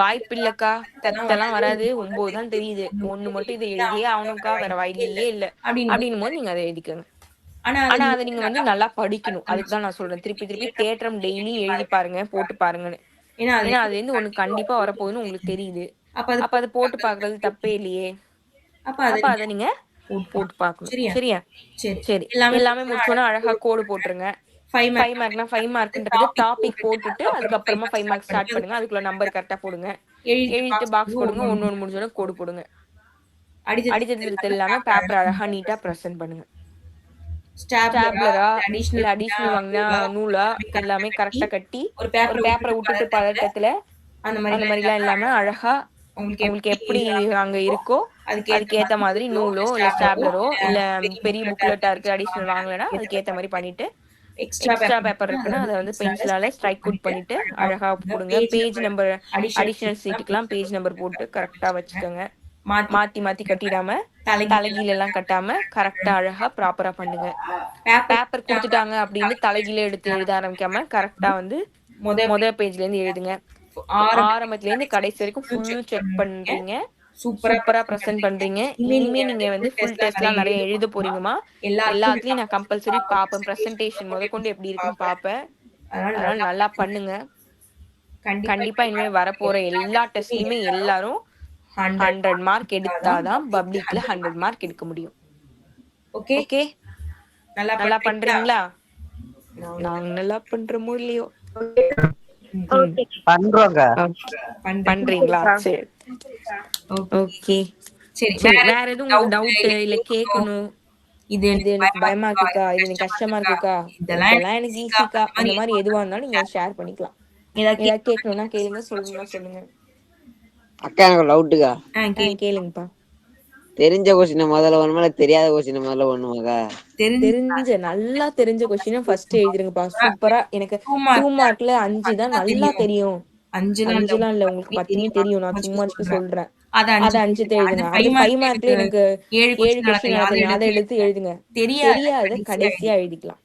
வாய்ப்பு இல்லக்கா, தத்தெல்லாம் வராது, 9 தான் தெரியுது, 1 மட்டும் இதை எழுதியே ஆகணும்க்கா, வேற வழியே இல்ல அப்படின்னும் போது நீங்க அதை எழுதிக்கோங்க. ஆனா அதை நீங்க வந்து நல்லா படிக்கணும். அதுக்குதான் நான் சொல்றேன், திருப்பி தேற்றம் டெய்லி எழுதி பாருங்க, போட்டு பாருங்கன்னு. ஏன்னா அதுல இருந்து ஒண்ணு கண்டிப்பா வரப்போகுதுன்னு உங்களுக்கு தெரியுது. அப்ப அதை போட்டு பாக்குறது தப்பே இல்லையே. அப்ப அதை நீங்க போட்டு பாக்கணும். சரியா? சரி, எல்லாமே முடிச்சோன்னா அழகா கோடு போட்டுருங்க. 5 மார்க்னா 5 மார்க்ன்றது டாபிக் போட்டுட்டு அதுக்கப்புறமா 5 மார்க் ஸ்டார்ட் பண்ணுங்க. அதுக்குள்ள நம்பர் கரெக்டா போடுங்க. எழுதிட்டு பாக்ஸ் போடுங்க. ஒன்னு முடிஞ்சோன்னா கோடு போடுங்க. அடிச்சது இல்லாம பேப்பர் அழகா நீட்டா ப்ரெசென்ட் பண்ணுங்க. ஸ்டாப்லரா இல்ல அடிஷனல் வாங்கினா நூலா எல்லாமே கரெக்டா கட்டி ஒரு பேப்பரை விட்டுட்டு பதட்டத்துல அந்த மாதிரிலாம் இல்லாம அழகா உங்களுக்கு எப்படி அங்க இருக்கோ அதுக்கு ஏத்த மாதிரி நூலோ இல்ல ஸ்டாப்லரோ இல்ல பெரிய புக்லெட்டா இருக்கு அடிஷனல் வாங்கலைன்னா அதுக்கு ஏத்த மாதிரி பண்ணிட்டு எக்ஸ்ட்ரா பேப்பர் இருக்குன்னா அதை வந்து பென்சிலால ஸ்ட்ரைக் அவுட் பண்ணிட்டு அழகா போடுங்க. பேஜ் நம்பர் அடிஷனல் சீட்டுக்கெல்லாம் பேஜ் நம்பர் போட்டு கரெக்டா வச்சுக்கோங்க. மாத்தி மாத்தி கட்டிடாம தலைகீழ எல்லாம் கட்டாம கரெக்டா அழகா ப்ராப்பரா பண்ணுங்க. பேப்பர் குடுத்துட்டாங்க அப்படின்னு தலைகீழ எடுத்து எழுத ஆரம்பிக்காம கரெக்டா வந்து மொத பேஜ்ல இருந்து எழுதுங்க. ஆரம்பத்துல இருந்து கடைசி வரைக்கும் ஃபுல் செக் பண்றீங்க. சூப்பரா பிரசன்ட் பண்றீங்க. இனிமே நீங்க வந்து ஃபுல் டெஸ்ட்லாம் நிறைய எழுத போறீங்கம்மா. எல்லாத்துலயும் நான் கம்பல்சரி பாப்பேன். பிரசன்டேஷன் முதற்கொண்டு எப்படி இருக்குன்னு பாப்பேன். அதனால நல்லா பண்ணுங்க. கண்டிப்பா இனிமே வரப்போற எல்லா டெஸ்ட்லயுமே எல்லாரும் 100 மார்க் எடுத்தாதான் பப்ளிக்ல 100 மார்க் எடுக்க முடியும். ஓகே, நல்லா பண்றீங்களா? நாங்க நல்லா பண்றோமோ இல்லையோ. பண்றோங்க. பண்றீங்களா? சரி, ஓகே. சரி, வேற எதுவும் உங்களுக்கு டவுட் இல்ல கேட்கணும், இது எனக்கு பயமா இருக்குக்கா, இது எனக்கு கஷ்டமா இருக்குக்கா, இதெல்லாம் எனக்கு ஈஸிக்கா, அந்த மாதிரி எதுவா இருந்தாலும் நீங்க ஷேர் பண்ணிக்கலாம். ஏதாவது கேட்கணும்னா கேளுங்க, சொல்லணும்னா சொல்லுங்க. அக்கா எனக்கு டவுட்டுக்கா. கேளுங்கப்பா. தெரிஞ்ச கொஸ்டின் முதல்ல ஒண்ணுமா தெரியாத கொஸ்டின் முதல்ல ஒண்ணுமாக்கா? நல்லா தெரிஞ்ச கொஸ்டின் ஃபர்ஸ்ட் எழுதிருங்கப்பா. சூப்பரா. எனக்கு 2 மார்க்ல 5 தான் நல்லா தெரியும். 5லாம் இல்ல, உங்களுக்கு 10மே தெரியும். நான் சும்மா சொல்றேன். அத 5 எழுதுங்க. அடுத்து 5 மார்க்ல எனக்கு 7 கொஸ்டின் நல்லா தெரியும். அதை எடுத்து எழுதுங்க. தெரியாத கடைசியா எழுதிக்கலாம்.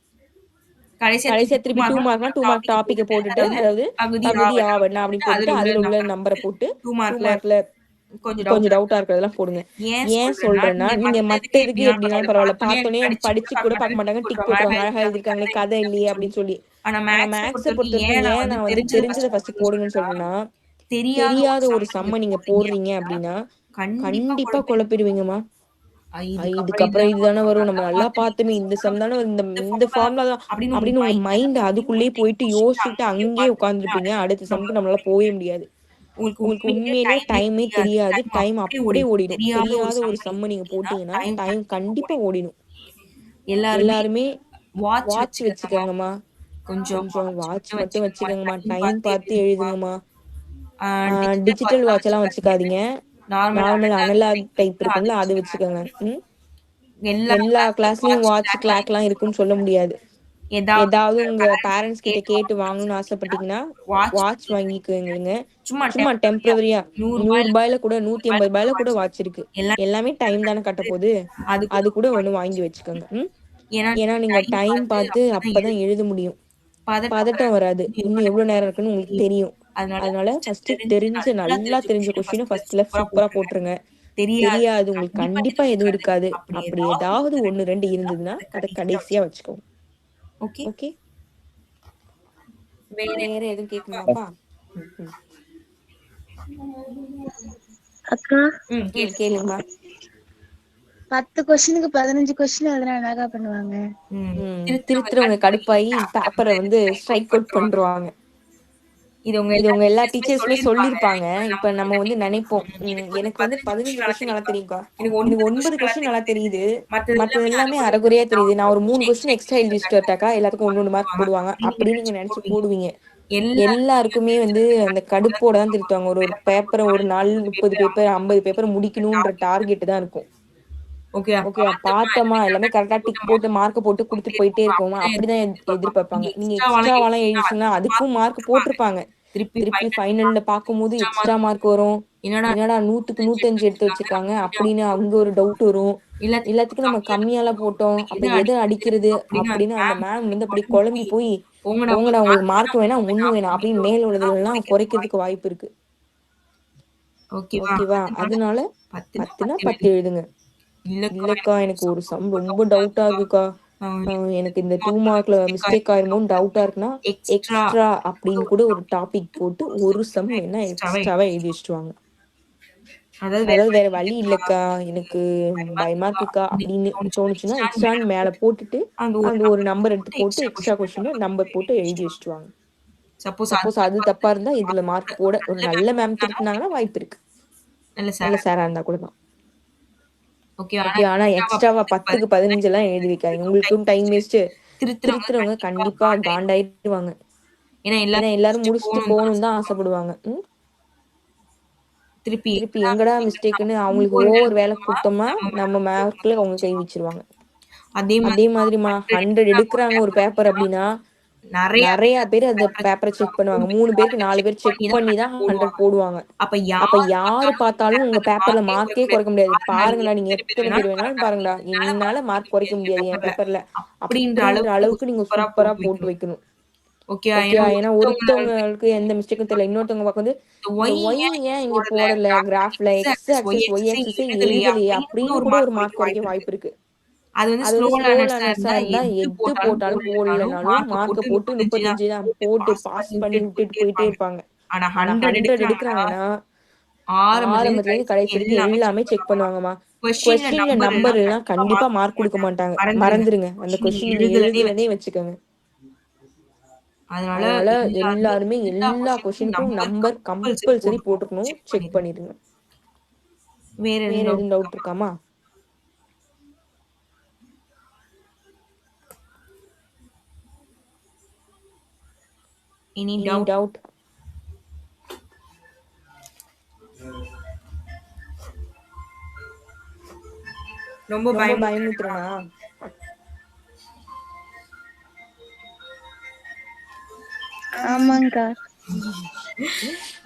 கடைசியா திருப்பி 2 மார்க்னா 2 மார்க் டாபிக்க போட்டுட்டு, அதாவது பகுதி ஆவணா அப்படின்னு போட்டுட்டு அதுல உள்ள நம்பரை போட்டு 2 மார்க்ல கொஞ்சம் டவுட்டா இருக்கிறதெல்லாம் போடுங்க. ஏன் சொல்றேன்னா, நீங்க மத்த இதுக்கு எப்படினாலும் பரவாயில்ல, பார்த்தோன்னே படிச்சு கூட பார்க்க மாட்டாங்க, டிக் போட்டுருவாங்க, அழகா எழுதிருக்காங்களே கதை இல்லையே அப்படின்னு சொல்லி. ஆனா மேக்ஸை பொறுத்த வரைக்கும் ஏன் நான் வந்து தெரிஞ்சதை ஃபர்ஸ்ட் போடுங்கன்னு சொல்றேன்னா, தெரியாத ஒரு சம்ம நீங்க போடுறீங்க அப்படின்னா கண்டிப்பா குழப்பிடுவீங்கம்மா. இதுக்கப்புறம் இதுதானே வரும், நம்ம நல்லா பார்த்துமே இந்த சம் தானே, இந்த ஃபார்முலா தான் அப்படின்னு உங்க மைண்ட் அதுக்குள்ளேயே போயிட்டு யோசிச்சுட்டு அங்கேயே உட்காந்துருப்பீங்க. அடுத்த சம்க்கு நம்மளால போகவே முடியாது. உங்களுக்கு உண்மையிலேயே டைமே தெரியாது. டைம் அப்படியே ஓடிடும். தெரியாத ஒரு சம்ம நீங்க போட்டீங்கன்னா டைம் கண்டிப்பா ஓடிடும். எல்லாருமே வாட்ச் வச்சுக்கோங்கம்மா. கொஞ்சம் வாட்ச் மட்டும் வச்சுக்கோங்கம்மா. டைம் பார்த்து எழுதுங்கம்மா. டிஜிட்டல் வாட்ச் எல்லாம் வச்சுக்காதீங்க. நார்மல் அனலாக் டைப் இருக்கும்ல, அது வச்சுக்கோங்க. எல்லா கிளாஸ்லயும் வாட்ச் கிளாக்லாம் இருக்குன்னு சொல்ல முடியாது. ஏதாவது உங்க பேரண்ட்ஸ் கிட்ட கேட்டு வாங்கணும்னு ஆசைப்பட்டீங்கன்னா வாட்ச் வாங்கிக்கோங்க. சும்மா டெம்பரரியா 100 ரூபாயில கூட 150 ரூபாயில கூட வாட்ச் இருக்கு. எல்லாமே டைம் தானே கட்ட போகுது. அது கூட ஒண்ணு வாங்கி வச்சுக்கோங்க. ஏன்னா நீங்க டைம் பார்த்து அப்பதான் எழுத முடியும். பதட்டம் வராது. இன்னும் எவ்வளவு நேரம் இருக்குன்னு உங்களுக்கு தெரியும். அதனால ஃபர்ஸ்ட் நல்லா தெரிஞ்ச கொஸ்டினை ஃபர்ஸ்ட்ல சூப்பரா போட்டுருங்க. தெரியாது உங்களுக்கு கண்டிப்பா எதுவும் இருக்காது. அப்படி ஏதாவது 1 2 இருந்ததுன்னா அதை கடைசியா வச்சுக்கோங்க. ஓகே, வேற எதுவும் கேட்கணுமாப்பா? அக்கா கேளுங்கம்மா. 10 கொஸ்டினுக்கு 15 கொஸ்டின் எழுதுனா என்னக்கா பண்ணுவாங்க? திருத்துறவங்க கடுப்பாயி பேப்பரை வந்து ஸ்ட்ரைக் அவுட் பண்றாங்க. இது உங்க எல்லா டீச்சர்ஸுமே சொல்லியிருப்பாங்க. இப்ப நம்ம வந்து நினைப்போம், எனக்கு வந்து 15 கொஸ்டின் நல்லா தெரியும்க்கா, எனக்கு 9 கொஸ்டின் நல்லா தெரியுது, மற்றது எல்லாமே அரைகுறையா தெரியுது, நான் ஒரு 3 கொஸ்டின் எக்ஸ்ட்ரா எழுதி வச்சுட்டு வரட்டாக்கா, எல்லாத்துக்கும் 1 மார்க் போடுவாங்க அப்படின்னு நீங்க நினைச்சு போடுவீங்க. எல்லாருக்குமே வந்து அந்த கடுப்போட தான் திருத்துவாங்க. ஒரு பேப்பரை ஒரு நாள் 30 பேப்பர் 50 பேப்பர் முடிக்கணும்ன்ற டார்கெட் தான் இருக்கும். ஓகே, பார்த்தோமா எல்லாமே கரெக்டா டிக் போட்டு மார்க் போட்டு கொடுத்துட்டு போயிட்டே இருக்கோமா, அப்படிதான் எதிர்பார்ப்பாங்க. நீங்க எக்ஸ்ட்ராவாலாம் எழுதிச்சுன்னா அதுக்கும் மார்க் போட்டிருப்பாங்க. திருப்பி ஃபைனல்ல பார்க்கும்போது எக்ஸ்ட்ரா மார்க் வரும். என்னடா 100க்கு 105 எடுத்து வச்சிருக்காங்க அப்படின்னு அங்க ஒரு டவுட் வரும். எல்லாத்துக்கும் நம்ம கம்மியாலாம் போட்டோம், அப்ப எதை அடிக்கிறது அப்படின்னு அந்த மேம் வந்து அப்படி குழம்பி போய், போங்கடா உங்களுக்கு மார்க் வேணாம் ஒண்ணும் வேணாம் அப்படின்னு மேல் உள்ளதுல எல்லாம் குறைக்கிறதுக்கு வாய்ப்பு இருக்கு. ஓகேவா? அதனால 10னா 10 எழுதுங்க. இல்லக்கா எனக்கு ஒரு சம் ரொம்ப டவுட்டா இருக்குக்கா, எனக்கு இந்த 2 மார்க்ல மிஸ்டேக் ஆயிருமோன்னு டவுட்டா இருக்குன்னா எக்ஸ்ட்ரா அப்படின்னு கூட ஒரு டாபிக் போட்டு ஒரு சம் வேணா எக்ஸ்ட்ராவா எழுதி வச்சுட்டு வாங்க. அதாவது வேற வழி இல்லக்கா, எனக்கு பயமா இருக்குக்கா அப்படின்னு தோணுச்சுன்னா எக்ஸ்ட்ரான்னு மேல போட்டுட்டு அந்த ஒரு நம்பர் எடுத்து போட்டு எக்ஸ்ட்ரா கொஸ்டின் நம்பர் போட்டு எழுதி வச்சுட்டு வாங்க. சப்போஸ் அது தப்பா இருந்தா இதுல மார்க் போட ஒரு நல்ல மேம் திருத்தினாங்கன்னா வாய்ப்பு இருக்கு. நல்ல சாரா இருந்தா கூட தான். ஓகே, ஆனா எக்ஸ்ட்ராவா 10க்கு 15 எல்லாம் எழுதி வைக்காதீங்க. உங்களுக்கும் டைம் வேஸ்ட். திருத்துறவங்க கண்டிப்பா காண்டாயிடுவாங்க. ஏன்னா எல்லாரும் முடிச்சுட்டு போகணும்னு தான் ஆசைப்படுவாங்க. திருப்பி எங்கடா மிஸ்டேக்குன்னு அவங்களுக்கு ஓவர் வேலை கொடுத்தோம்னா நம்ம மார்க்ல அவங்க கை வச்சிருவாங்க. அதே மாதிரிமா 100 எடுக்கிறாங்க ஒரு பேப்பர் அப்படின்னா நிறைய பேர் அந்த பேப்பரை செக் பண்ணுவாங்க. 3 பேருக்கு 4 பேர் செக் பண்ணி தான் 100 போடுவாங்க. அப்ப யாரு பார்த்தாலும் உங்க பேப்பர்ல மார்க்கே குறைக்க முடியாது. பாருங்கடா, நீங்க எத்தனை பேர் வேணாலும் பாருங்கடா, என்னால மார்க் குறைக்க முடியாது என் பேப்பர்ல அப்படின்ற அளவுக்கு நீங்க சூப்பரா போட்டு வைக்கணும். ஓகேவா? ஏன்னா ஒருத்தவங்களுக்கு எந்த மிஸ்டேக்கும் தெரியல, இன்னொருத்தவங்க பார்க்கும்போது இந்த ஒய் ஏன் இங்க போடல, கிராஃப்ல எக்ஸ் ஆக்சிஸ் ஒய் ஆக்சிஸே எழுதலையே அப்படின்னு கூட ஒரு மார்க் குறைக்க வாய்ப்பு இருக்கு. அது வந்து ஸ்லோ லேர்னர்ஸா இருந்தா எது போட்டாலும் போடலனாலும் மார்க்கை போட்டு 35 தான் போட்டு பாஸ் பண்ணி விட்டுட்டு போயிட்டே இருப்பாங்க. ஆனா 100 எடுக்கிறாங்கன்னா ஆரம்பத்துல இருந்து கடைசி வரைக்கும் எல்லாமே செக் பண்ணுவாங்கம்மா. கொஸ்டின்ல நம்பர் எல்லாம் கண்டிப்பா மார்க் கொடுக்க மாட்டாங்க, மறந்துருங்க. அந்த கொஸ்டின் நீங்க எழுதுறதே வச்சுக்கோங்க. அதனால எல்லாருமே எல்லா கொஸ்டினுக்கும் நம்பர் கம்பல்சரி போட்டுக்கணும், செக் பண்ணிடுங்க. வேற எதுவும் டவுட் இருக்காமா? Any doubt? ரொம்ப பயமுத்துறனா? ஆமாங்கக்கா.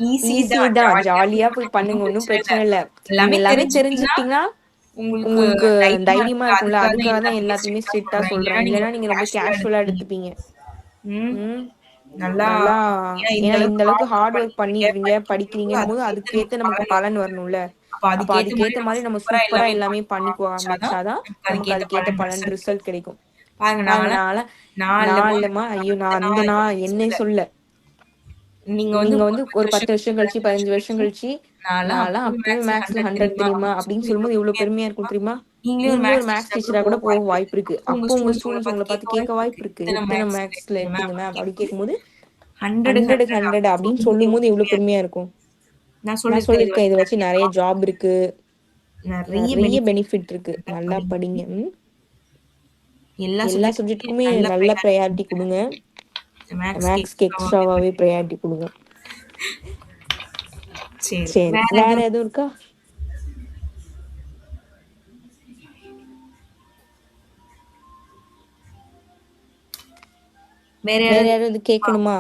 ஈஸி தான், ஜாலியா போய் பண்ணுங்க, ஒன்றும் பிரச்சனை இல்ல. நீங்க எல்லாமே தெரிஞ்சுக்கிட்டீங்கன்னா உங்களுக்கு தைரியமா இருக்கும்ல. அதுக்காக தான் எல்லாத்தையுமே ஸ்ட்ரிக்டா சொல்றேன். இல்லைன்னா நீங்க ரொம்ப கேஷுவலா எடுத்துப்பீங்க. நல்லா ஏன்னா இந்த அளவுக்கு ஹார்ட் ஒர்க் பண்ணிடுறீங்க, படிக்கிறீங்கன்னு போது அதுக்கேத்த நமக்கு பலன் வரணும்ல. அப்ப அதுக்கேத்த மாதிரி நம்ம சூப்பரா எல்லாமே பண்ணிக்கோ ஆரம்பிச்சாதான் நமக்கு அதுக்கேத்த பலன் ரிசல்ட் கிடைக்கும். பாருங்க, நாலுமா ஐயோ, நான் அந்த நான் என்ன சொல்ல, நீங்க வந்து ஒரு 10 வருஷம் கழிச்சு 15 வருஷம் கழிச்சு நான்லாம் அப்பவே மேக்ஸ்ல 100 தெரியுமா அப்படின்னு சொல்லும்போது எவ்வளவு பெருமையா இருக்கும் தெரியுமா? நீங்களே ஒரு மேக்ஸ் டீச்சரா கூட போக வாய்ப்பு இருக்கு. அப்போ உங்க ஸ்டூடெண்ட்ஸ் உங்களை பார்த்து கேட்க வாய்ப்பு இருக்கு, எத்தனை மேக்ஸ்ல எடுத்தீங்க மேம் அப்படி கேட்கும்போது 100க்கு 100 அப்படின்னு சொல்லும் போது எவ்வளவு பெருமையா இருக்கும். நான் சொல்லியிருக்கேன், இதை வச்சு நிறைய ஜாப் இருக்கு, நிறைய பெனிஃபிட் இருக்கு. நல்லா படிங்க. எல்லா சப்ஜெக்ட்டுக்குமே நல்ல ப்ரையாரிட்டி கொடுங்க. மேக்ஸ்க்கு எக்ஸ்ட்ராவாவே ப்ரையாரிட்டி கொடுங்க. சரி, வேற எதுவும் இருக்கா? வேற யாரும் இது கேட்கணுமா?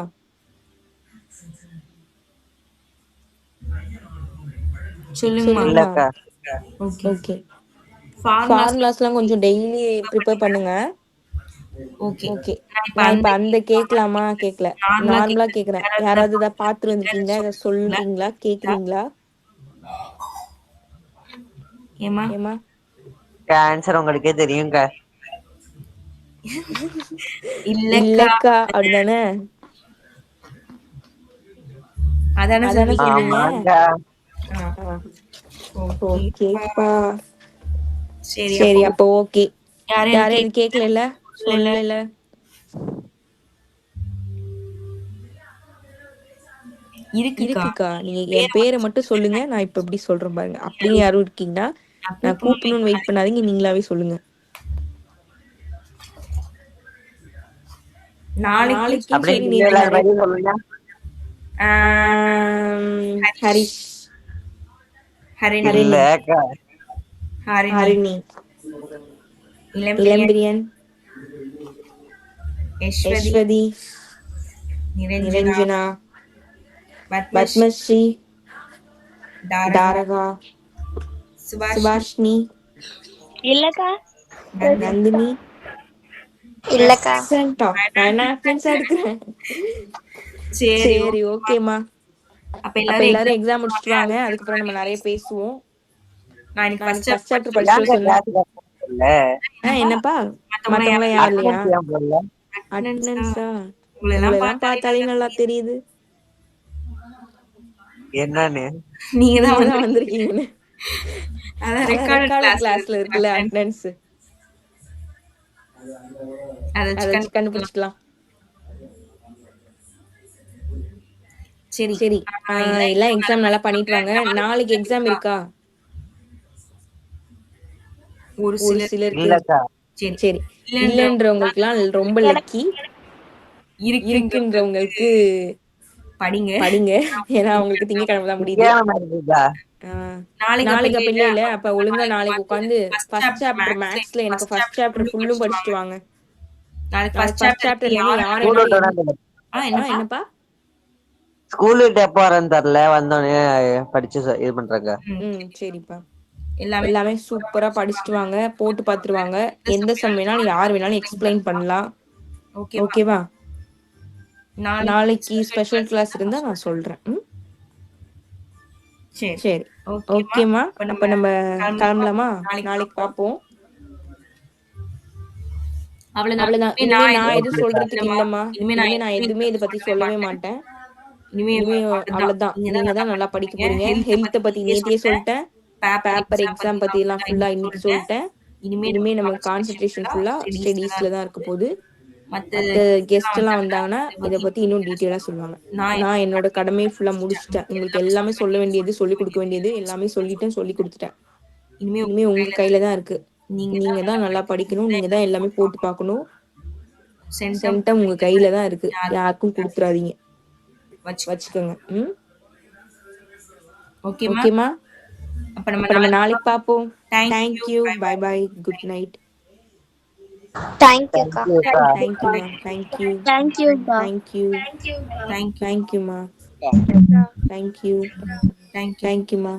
சொல்லுங்க. ஓகே, ஃபார்முலாஸ்லாம் கொஞ்சம் டெய்லி ப்ரிப்பேர் பண்ணுங்க. ஓகே, நான் இப்ப அந்த கேட்கலாமா? கேட்கல, நார்மலா கேக்குறேன். யாராவது இதை பார்த்துட்டு வந்திருக்கீங்களா? இதை சொல்றீங்களா, கேக்குறீங்களா? ஏமா ஆன்சர் உங்களுக்கே தெரியுங்க. இல்லக்கா அப்படிதானே? அதானே சொல்றீங்க. ஓகேப்பா, சரி அப்போ ஓகே. யாரும் இது கேட்கல, சொல்லல. இருக்குக்கா, நீங்க என் பேரை மட்டும் சொல்லுங்க, நான் இப்ப எப்படி சொல்றேன் பாருங்க. அப்படின்னு யாரும் இருக்கீங்கன்னா நான் கூப்பிடணும்னு வெயிட் பண்ணாதீங்க, நீங்களாவே சொல்லுங்க. நாளைக்கு சொல்லி நேத்து ஹரிஷ், ஹரிணி, இளம்பிரியன், யஸ்வதி, நிரஞ்சனா, பத்மஸ்ரீ, தாரகா, சுபாஷினி, இல்லக்கா. நந்தினி. இல்லக்கா. நான் அட்டெண்டன்ஸா எடுக்கிறேன். சரி ஓகேமா. அப்ப எல்லாரும் எக்ஸாம் முடிச்சுட்டு வாங்க, அதுக்கப்புறம் நம்ம நிறைய பேசுவோம். நான் ஃபர்ஸ்ட் சாப்டர் படிச்சுட்டு சொன்னேன். என்னப்பா, மத்தவங்க யாரும் இல்லையா? அட்டெண்டன்ஸா உங்களெல்லாம் பார்த்தாலே நல்லா தெரியுது என்னன்னு. நீங்க தான் வந்திருக்கீங்கன்னு. அதான் ரெக்கார்டட் கிளாஸ்ல இருக்குல்ல அட்டெண்டன்ஸ், அதை வச்சு கண்டுபிடிச்சிக்கலாம். சரி, எல்லாம் எக்ஸாம் நல்லா பண்ணிட்டு வாங்க. நாளைக்கு எக்ஸாம் இருக்கா? ஒரு சிலருக்கு. சரி, இல்லன்றவங்களுக்குலாம் ரொம்ப லக்கி. இருக்குன்றவங்களுக்கு படிங்க. ஏன்னா அவங்களுக்கு திங்கக்கிழமை தான் முடியுது. நாளைக்கு அப்ப இல்ல, அப்ப ஒழுங்கா நாளைக்கு உட்காந்து ஃபர்ஸ்ட் சாப்டர் மேக்ஸ்ல எனக்கு ஃபர்ஸ்ட் சாப்டர் ஃபுல்லும் படிச்சுட்டு வாங்க. நாளைக்கு நாளைக்கு ஃபர்ஸ்ட் ஃபர்ஸ்ட் சாப்டர்ல சாப்டர்ல இருந்து யார் யார் ஸ்கூல் வேணாலும் விட்டு என்னப்பா என்னப்பா ஸ்கூல் விட்டு எப்போ வரேன்னு தெரியல, வந்தோடனே படிச்சு இது பண்றாங்க. சரிப்பா. எல்லாமே எல்லாமே சூப்பரா படிச்சுட்டு வாங்க, போட்டு பார்த்துருவாங்க. எந்த சம் வேணாலும் யார் வேணாலும் எக்ஸ்பிளைன் பண்ணலாம். ஓகேவா ஓகேவா? நாளைக்கு ஸ்பெஷல் ஸ்பெஷல் கிளாஸ் இருந்தா நான் சொல்றேன். சரி சரி. ஓகேமா ஓகேம்மா. அப்ப அப்ப நம்ம கிளம்பலாமா? நாளைக்கு நாளைக்கு பார்ப்போம். அவ்வளவுதான் அவ்வளவுதான். இனிமே இனிமே நான் நான் எதுவும் எதுவும் சொல்றதுக்கு இல்லம்மா. இனிமே இனிமே நான் எதுவுமே எதுவுமே இத பத்தி சொல்லவே மாட்டேன். இனிமே அவ்வளவுதான். நீங்க தான் நல்லா படிக்க போறீங்க. ஹெல்த்த பத்தி நேத்தியே சொல்லிட்டேன். பேப்பர் எக்ஸாம் பத்தி எல்லாம் ஃபுல்லா இன்னைக்கு சொல்லிட்டேன். இனிமே நம்ம கான்சென்ட்ரேஷன் ஃபுல்லா ஸ்டடீஸ்ல தான் இருக்க போகுது. மத்த கெஸ்ட் எல்லாம் வந்தாங்கன்னா இத பத்தி இன்னும் டீட்டெயிலா சொல்லுவாங்க. நான் என்னோட கடமையை ஃபுல்லா முடிச்சிட்டேன். உங்களுக்கு எல்லாமே சொல்ல வேண்டியது, சொல்லிக் கொடுக்க வேண்டியது எல்லாமே சொல்லிட்டேன், சொல்லி கொடுத்துட்டேன். இனிமே உங்க கையில தான் இருக்கு. நீங்க தான் நல்லா படிக்கணும். நீங்க தான் எல்லாமே போட்டு பார்க்கணும். சென்டம் உங்க கையில தான் இருக்கு. யாருக்கும் கொடுத்துறாதீங்க. வச்சுக்கோங்க. ஓகேமா? அப்ப அப்ப நம்ம நாளைக்கு பார்ப்போம். Thank thank you. Bye bye. Good night. தேங்க்யூக்கா. தேங்க்யூமா. தேங்க்யூ. தேங்க்யூக்கா. தேங்க்யூ. தேங்க்யூ தேங்க்யூமா. தேங்க்யூ. தேங்க்யூ தேங்க்யூமா.